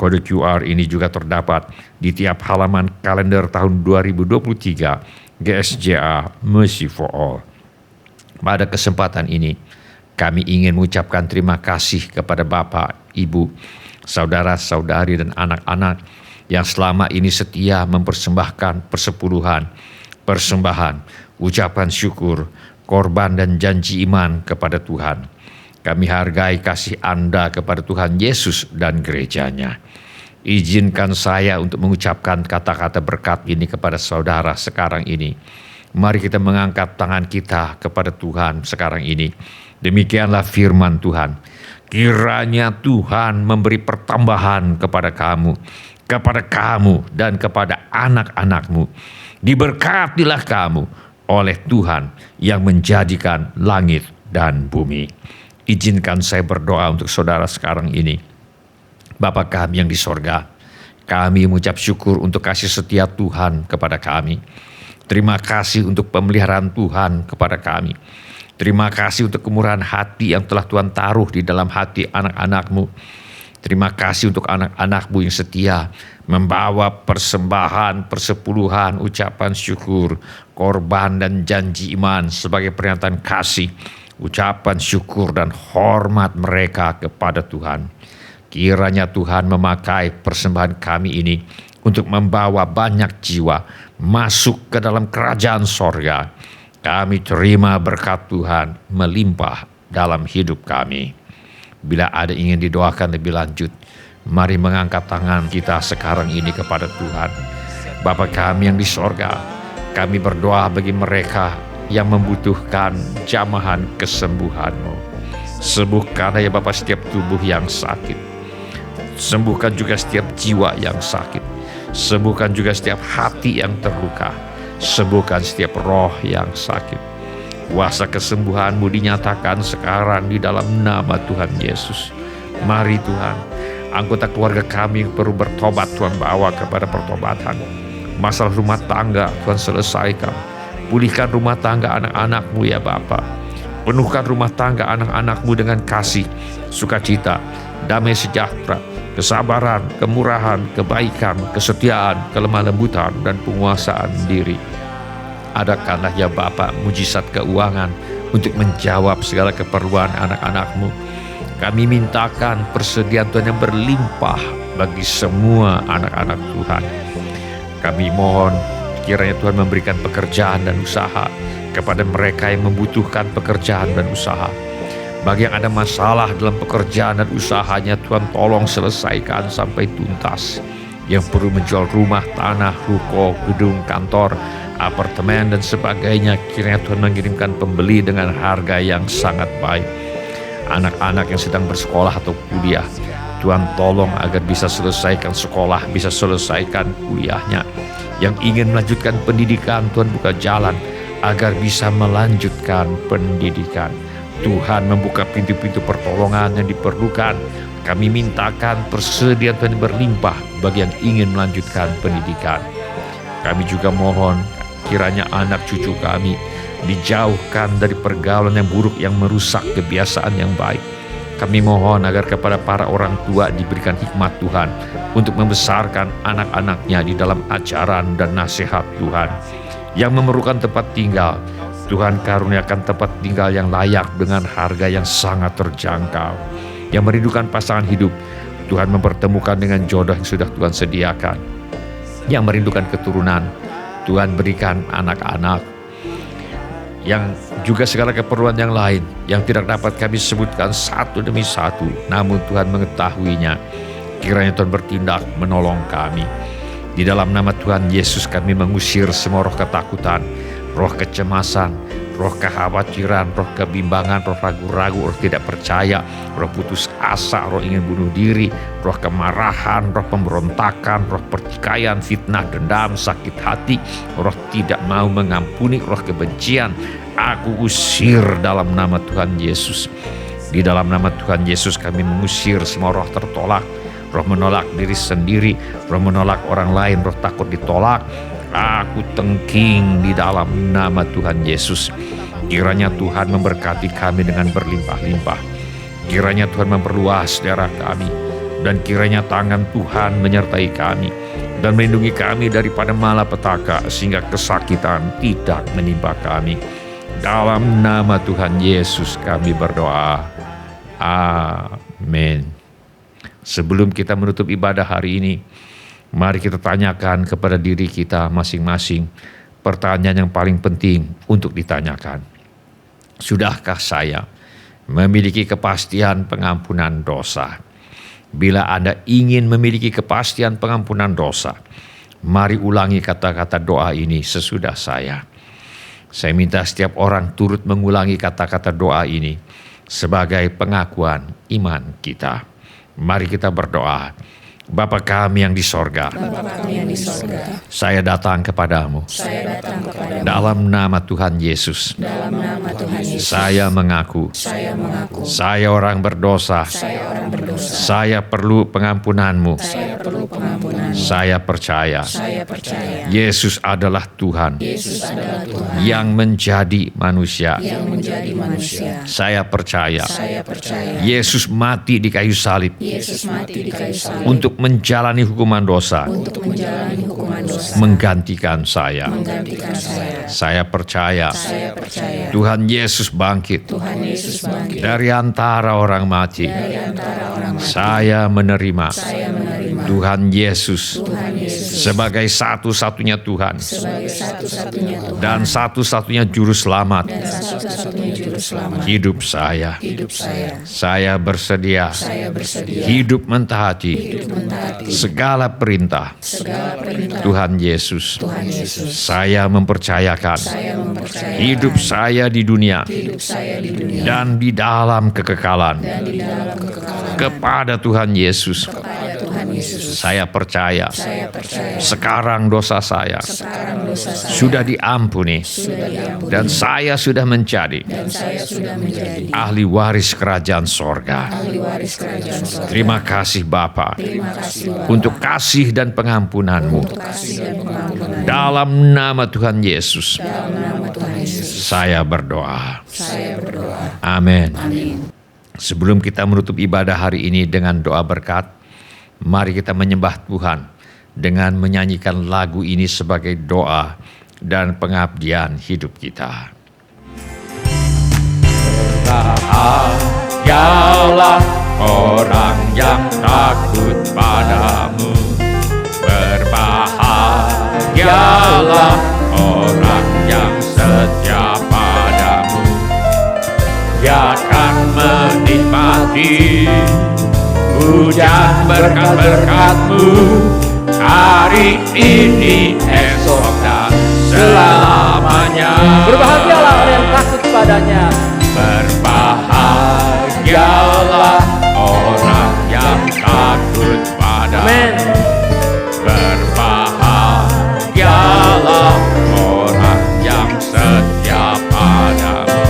Kode QR ini juga terdapat di tiap halaman kalender tahun 2023 GSJA Mercy for All. Pada kesempatan ini, kami ingin mengucapkan terima kasih kepada Bapak, Ibu, saudara-saudari, dan anak-anak yang selama ini setia mempersembahkan persepuluhan, persembahan, ucapan syukur, korban, dan janji iman kepada Tuhan. Kami hargai kasih Anda kepada Tuhan Yesus dan gerejanya. Izinkan saya untuk mengucapkan kata-kata berkat ini kepada saudara sekarang ini. Mari kita mengangkat tangan kita kepada Tuhan sekarang ini. Demikianlah firman Tuhan. Kiranya Tuhan memberi pertambahan kepada kamu dan kepada anak-anakmu. Diberkatilah kamu oleh Tuhan yang menjadikan langit dan bumi. Izinkan saya berdoa untuk saudara sekarang ini. Bapa kami yang di sorga, kami mengucap syukur untuk kasih setia Tuhan kepada kami. Terima kasih untuk pemeliharaan Tuhan kepada kami. Terima kasih untuk kemurahan hati yang telah Tuhan taruh di dalam hati anak-anak-Mu. Terima kasih untuk anak-anak-Mu yang setia membawa persembahan, persepuluhan, ucapan syukur, korban, dan janji iman sebagai pernyataan kasih, ucapan syukur dan hormat mereka kepada Tuhan. Kiranya Tuhan memakai persembahan kami ini untuk membawa banyak jiwa masuk ke dalam kerajaan sorga. Kami terima berkat Tuhan melimpah dalam hidup kami. Bila ada ingin didoakan lebih lanjut, mari mengangkat tangan kita sekarang ini kepada Tuhan. Bapa kami yang di sorga, kami berdoa bagi mereka yang membutuhkan jamahan kesembuhan-Mu. Sembuhkan ya Bapa setiap tubuh yang sakit. Sembuhkan juga setiap jiwa yang sakit. Sembuhkan juga setiap hati yang terluka. Sembuhkan setiap roh yang sakit. Kuasa kesembuhan-Mu dinyatakan sekarang di dalam nama Tuhan Yesus. Mari Tuhan, anggota keluarga kami yang perlu bertobat Tuhan bawa kepada pertobatan. Masalah rumah tangga Tuhan selesaikan. Pulihkan rumah tangga anak-anak-Mu ya Bapa. Penuhkan rumah tangga anak-anak-Mu dengan kasih, sukacita, damai sejahtera, kesabaran, kemurahan, kebaikan, kesetiaan, kelemah lembutan, dan penguasaan diri. Adakanlah ya Bapa mujizat keuangan untuk menjawab segala keperluan anak-anak-Mu. Kami mintakan persediaan Tuhan yang berlimpah bagi semua anak-anak Tuhan. Kami mohon kiranya Tuhan memberikan pekerjaan dan usaha kepada mereka yang membutuhkan pekerjaan dan usaha. Bagi yang ada masalah dalam pekerjaan dan usahanya, Tuhan tolong selesaikan sampai tuntas. Yang perlu menjual rumah, tanah, ruko, gedung, kantor, apartemen, dan sebagainya, kiranya Tuhan mengirimkan pembeli dengan harga yang sangat baik. Anak-anak yang sedang bersekolah atau kuliah, Tuhan tolong agar bisa selesaikan sekolah, bisa selesaikan kuliahnya. Yang ingin melanjutkan pendidikan, Tuhan buka jalan agar bisa melanjutkan pendidikan. Tuhan membuka pintu-pintu pertolongan yang diperlukan. Kami mintakan persediaan Tuhan yang berlimpah bagi yang ingin melanjutkan pendidikan. Kami juga mohon kiranya anak cucu kami dijauhkan dari pergaulan yang buruk yang merusak kebiasaan yang baik. Kami mohon agar kepada para orang tua diberikan hikmat Tuhan untuk membesarkan anak-anaknya di dalam ajaran dan nasihat Tuhan. Yang memerlukan tempat tinggal, Tuhan karuniakan tempat tinggal yang layak dengan harga yang sangat terjangkau. Yang merindukan pasangan hidup, Tuhan mempertemukan dengan jodoh yang sudah Tuhan sediakan. Yang merindukan keturunan, Tuhan berikan anak-anak. yang juga segala keperluan yang lain yang tidak dapat kami sebutkan satu demi satu, namun Tuhan mengetahuinya. Kiranya Tuhan bertindak menolong kami. Di dalam nama Tuhan Yesus kami mengusir semua roh ketakutan, roh kecemasan, roh kekhawatiran, roh kebimbangan, roh ragu-ragu, roh tidak percaya, roh putus asa, roh ingin bunuh diri, roh kemarahan, roh pemberontakan, roh pertikaian, fitnah, dendam, sakit hati, roh tidak mau mengampuni, roh kebencian. Aku usir dalam nama Tuhan Yesus. Di dalam nama Tuhan Yesus kami mengusir semua roh tertolak, roh menolak diri sendiri, roh menolak orang lain, roh takut ditolak. Aku tengking di dalam nama Tuhan Yesus. Kiranya Tuhan memberkati kami dengan berlimpah-limpah. Kiranya Tuhan memperluas daerah kami. Dan kiranya tangan Tuhan menyertai kami dan melindungi kami daripada malapetaka, sehingga kesakitan tidak menimpa kami. Dalam nama Tuhan Yesus kami berdoa. Amin. Sebelum kita menutup ibadah hari ini, mari kita tanyakan kepada diri kita masing-masing pertanyaan yang paling penting untuk ditanyakan. Sudahkah saya memiliki kepastian pengampunan dosa? Bila Anda ingin memiliki kepastian pengampunan dosa, mari ulangi kata-kata doa ini sesudah saya. Saya minta setiap orang turut mengulangi kata-kata doa ini sebagai pengakuan iman kita. Mari kita berdoa. Bapa kami yang di sorga, saya datang kepadamu. Dalam nama Tuhan Yesus, saya mengaku, saya orang berdosa, saya perlu pengampunanmu. Saya percaya, Yesus adalah Tuhan yang menjadi manusia. Saya percaya, Yesus mati di kayu salib untuk menjalani hukuman dosa, menggantikan saya. Saya percaya, Tuhan Yesus bangkit dari antara orang mati. Saya menerima Tuhan Yesus sebagai satu-satunya Tuhan dan satu-satunya juru selamat hidup saya. Saya bersedia hidup mentaati segala perintah Tuhan Yesus. Saya mempercayakan hidup saya di dunia dan di dalam kekekalan kepada Tuhan Yesus. Saya percaya sekarang dosa saya sudah diampuni dan saya sudah menjadi ahli waris kerajaan sorga. Terima kasih Bapa untuk kasih dan pengampunan-Mu. Dalam nama Tuhan Yesus saya berdoa. Amin. Sebelum kita menutup ibadah hari ini dengan doa berkat, mari kita menyembah Tuhan dengan menyanyikan lagu ini sebagai doa dan pengabdian hidup kita. Berbahagialah orang yang takut padamu. Berbahagialah orang yang setia padamu. Dia akan menikmati hujan berkat-berkat-Mu hari ini, esok dan selamanya. Berbahagialah orang yang takut padanya. Berbahagialah orang yang takut padamu. Amin. Berbahagialah orang yang setia padamu.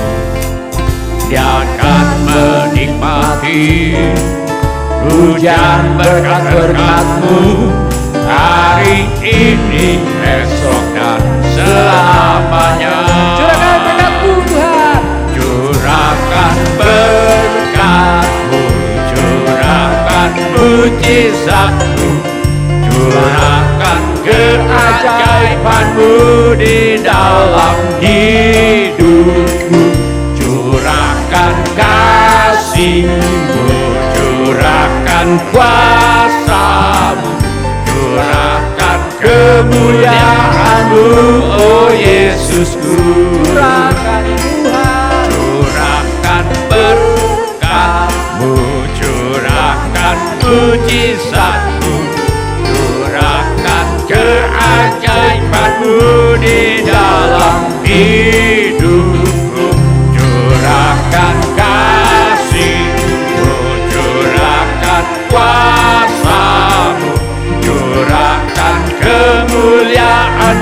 Dia akan menikmati hujan berkat-berkat-Mu hari ini, esok dan selamanya. Curahkan berkat-Mu Tuhan. Curahkan berkat-Mu, curahkan mujizat-Mu, curahkan keajaiban-Mu di dalam hidupku. Curahkan kasih-Mu, curahkan kuasa-Mu, curahkan kemuliaan-Mu, oh Yesusku. Curahkan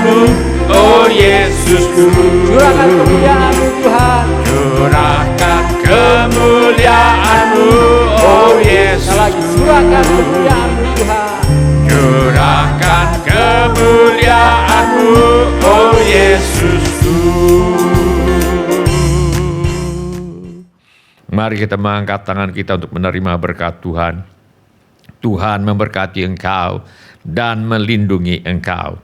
kemuliaan-Mu, oh Yesusku. Curahkan kemuliaan-Mu Tuhan. Curahkan kemuliaan-Mu, oh Yesus. Sekali lagi, curahkan kemuliaan-Mu Tuhan. Curahkan kemuliaan-Mu, oh Yesusku. Mari kita mengangkat tangan kita untuk menerima berkat Tuhan. Tuhan memberkati engkau dan melindungi engkau.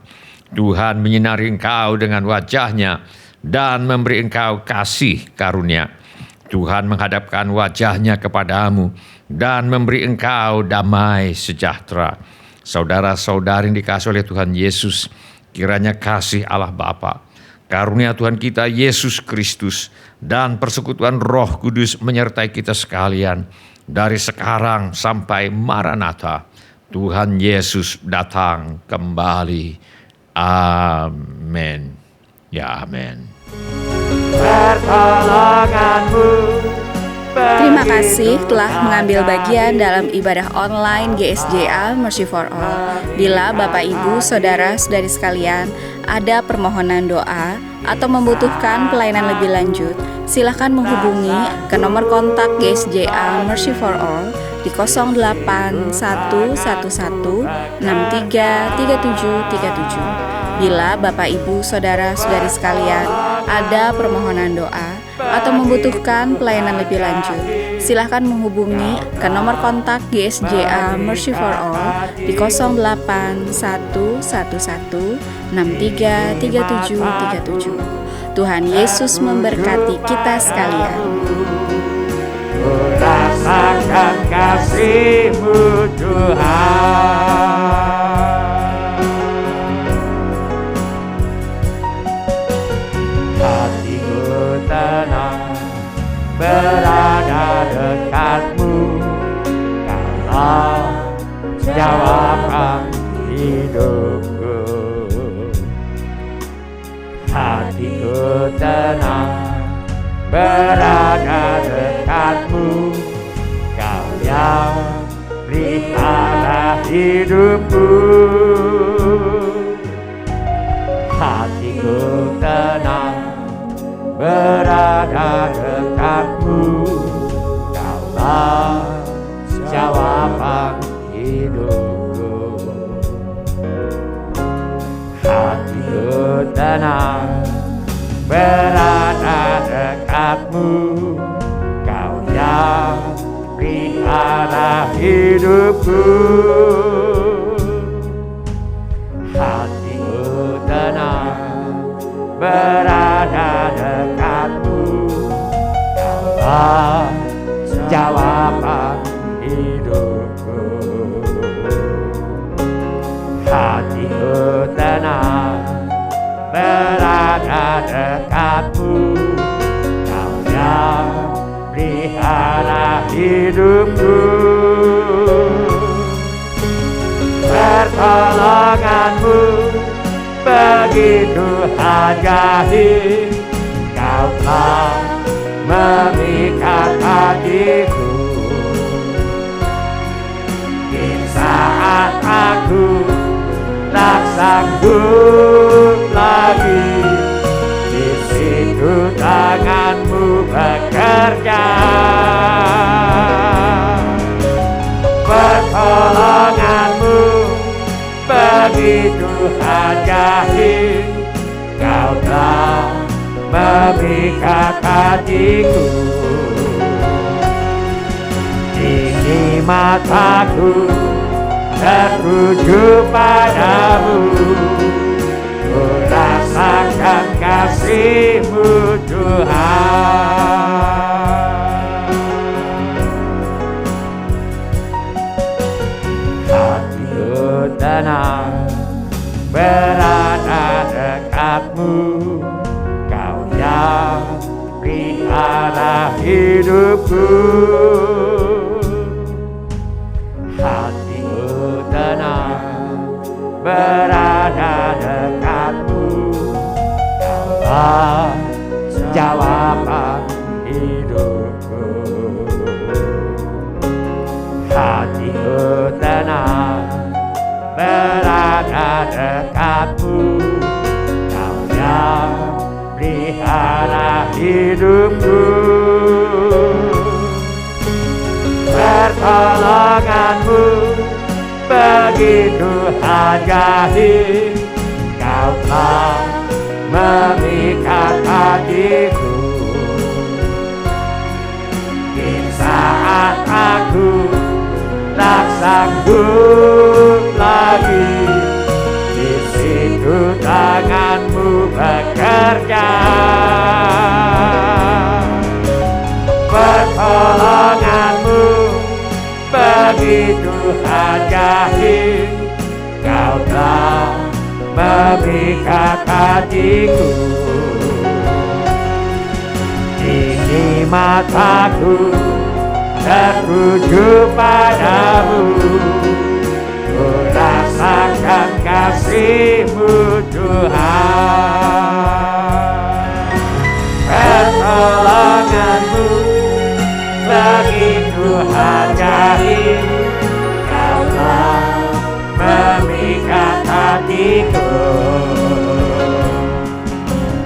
Tuhan menyinari engkau dengan wajah-Nya dan memberi engkau kasih karunia. Tuhan menghadapkan wajah-Nya kepadamu dan memberi engkau damai sejahtera. Saudara-saudari yang dikasihi oleh Tuhan Yesus, kiranya kasih Allah Bapa, karunia Tuhan kita Yesus Kristus, dan persekutuan Roh Kudus menyertai kita sekalian dari sekarang sampai Maranatha. Tuhan Yesus datang kembali. Amin. Ya, amin. Terima kasih telah mengambil bagian dalam ibadah online GSJA Mercy for All. Bila Bapak, Ibu, Saudara-saudari sekalian ada permohonan doa atau membutuhkan pelayanan lebih lanjut, silakan menghubungi ke nomor kontak GSJA Mercy for All di 08111633737. Bila Bapak, Ibu, Saudara-saudari sekalian ada permohonan doa atau membutuhkan pelayanan lebih lanjut, silakan menghubungi ke nomor kontak GSJA Mercy for All di 08111633737. Tuhan Yesus memberkati kita sekalian. Rasakan kasih-Mu Tuhan. Hatiku tenang berada dekat-Mu, Kaulah jawaban hidupku. Hatiku tenang berada dekat-Mu, Kau yang pelihara hidupku. Hatiku tenang berada dekat-Mu, Kaulah jawaban hidupku. Hatiku tenang berada dekat-Mu, Kau yang pelihara hidupku. Hatiku tenang berada dekat-Mu, Kaulah jawaban hidupku. Hatiku tenang berada dekat-Mu, Kau yang pelihara hidupku. Pertolongan-Mu begitu ajaib, Kau telah memikat hatiku. Di saat aku tak sanggup lagi, di situ tangan-Mu bekerja. Pertolongan-Mu begitu ajaib, Kau telah memikat hatiku. Kini mataku tertuju padamu, ku rasakan kasih-Mu Tuhan. Hatiku tenang berada dekat-Mu, Kau yang pelihara hidupku. Hatiku tenang berada dekat-Mu, Kaulah jawaban hidupku. Hatiku tenang berada dekat-Mu, hidupku. Pertolonganmu begitu ajaib, Kau telah memikat hatiku. Di saat aku tak sanggup lagi, di situ tanganmu bekerja. Pertolonganmu begitu ajaib, Kau telah memikat hatiku. Kini mataku tertuju padamu, ku rasakan kasih-Mu Tuhan. Pertolongan-Mu begitu ajaib, Kau telah memikat hatiku.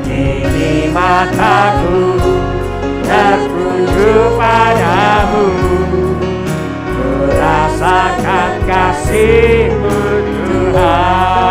Kini mataku tertuju padamu, ku rasakan kasih-Mu Tuhan.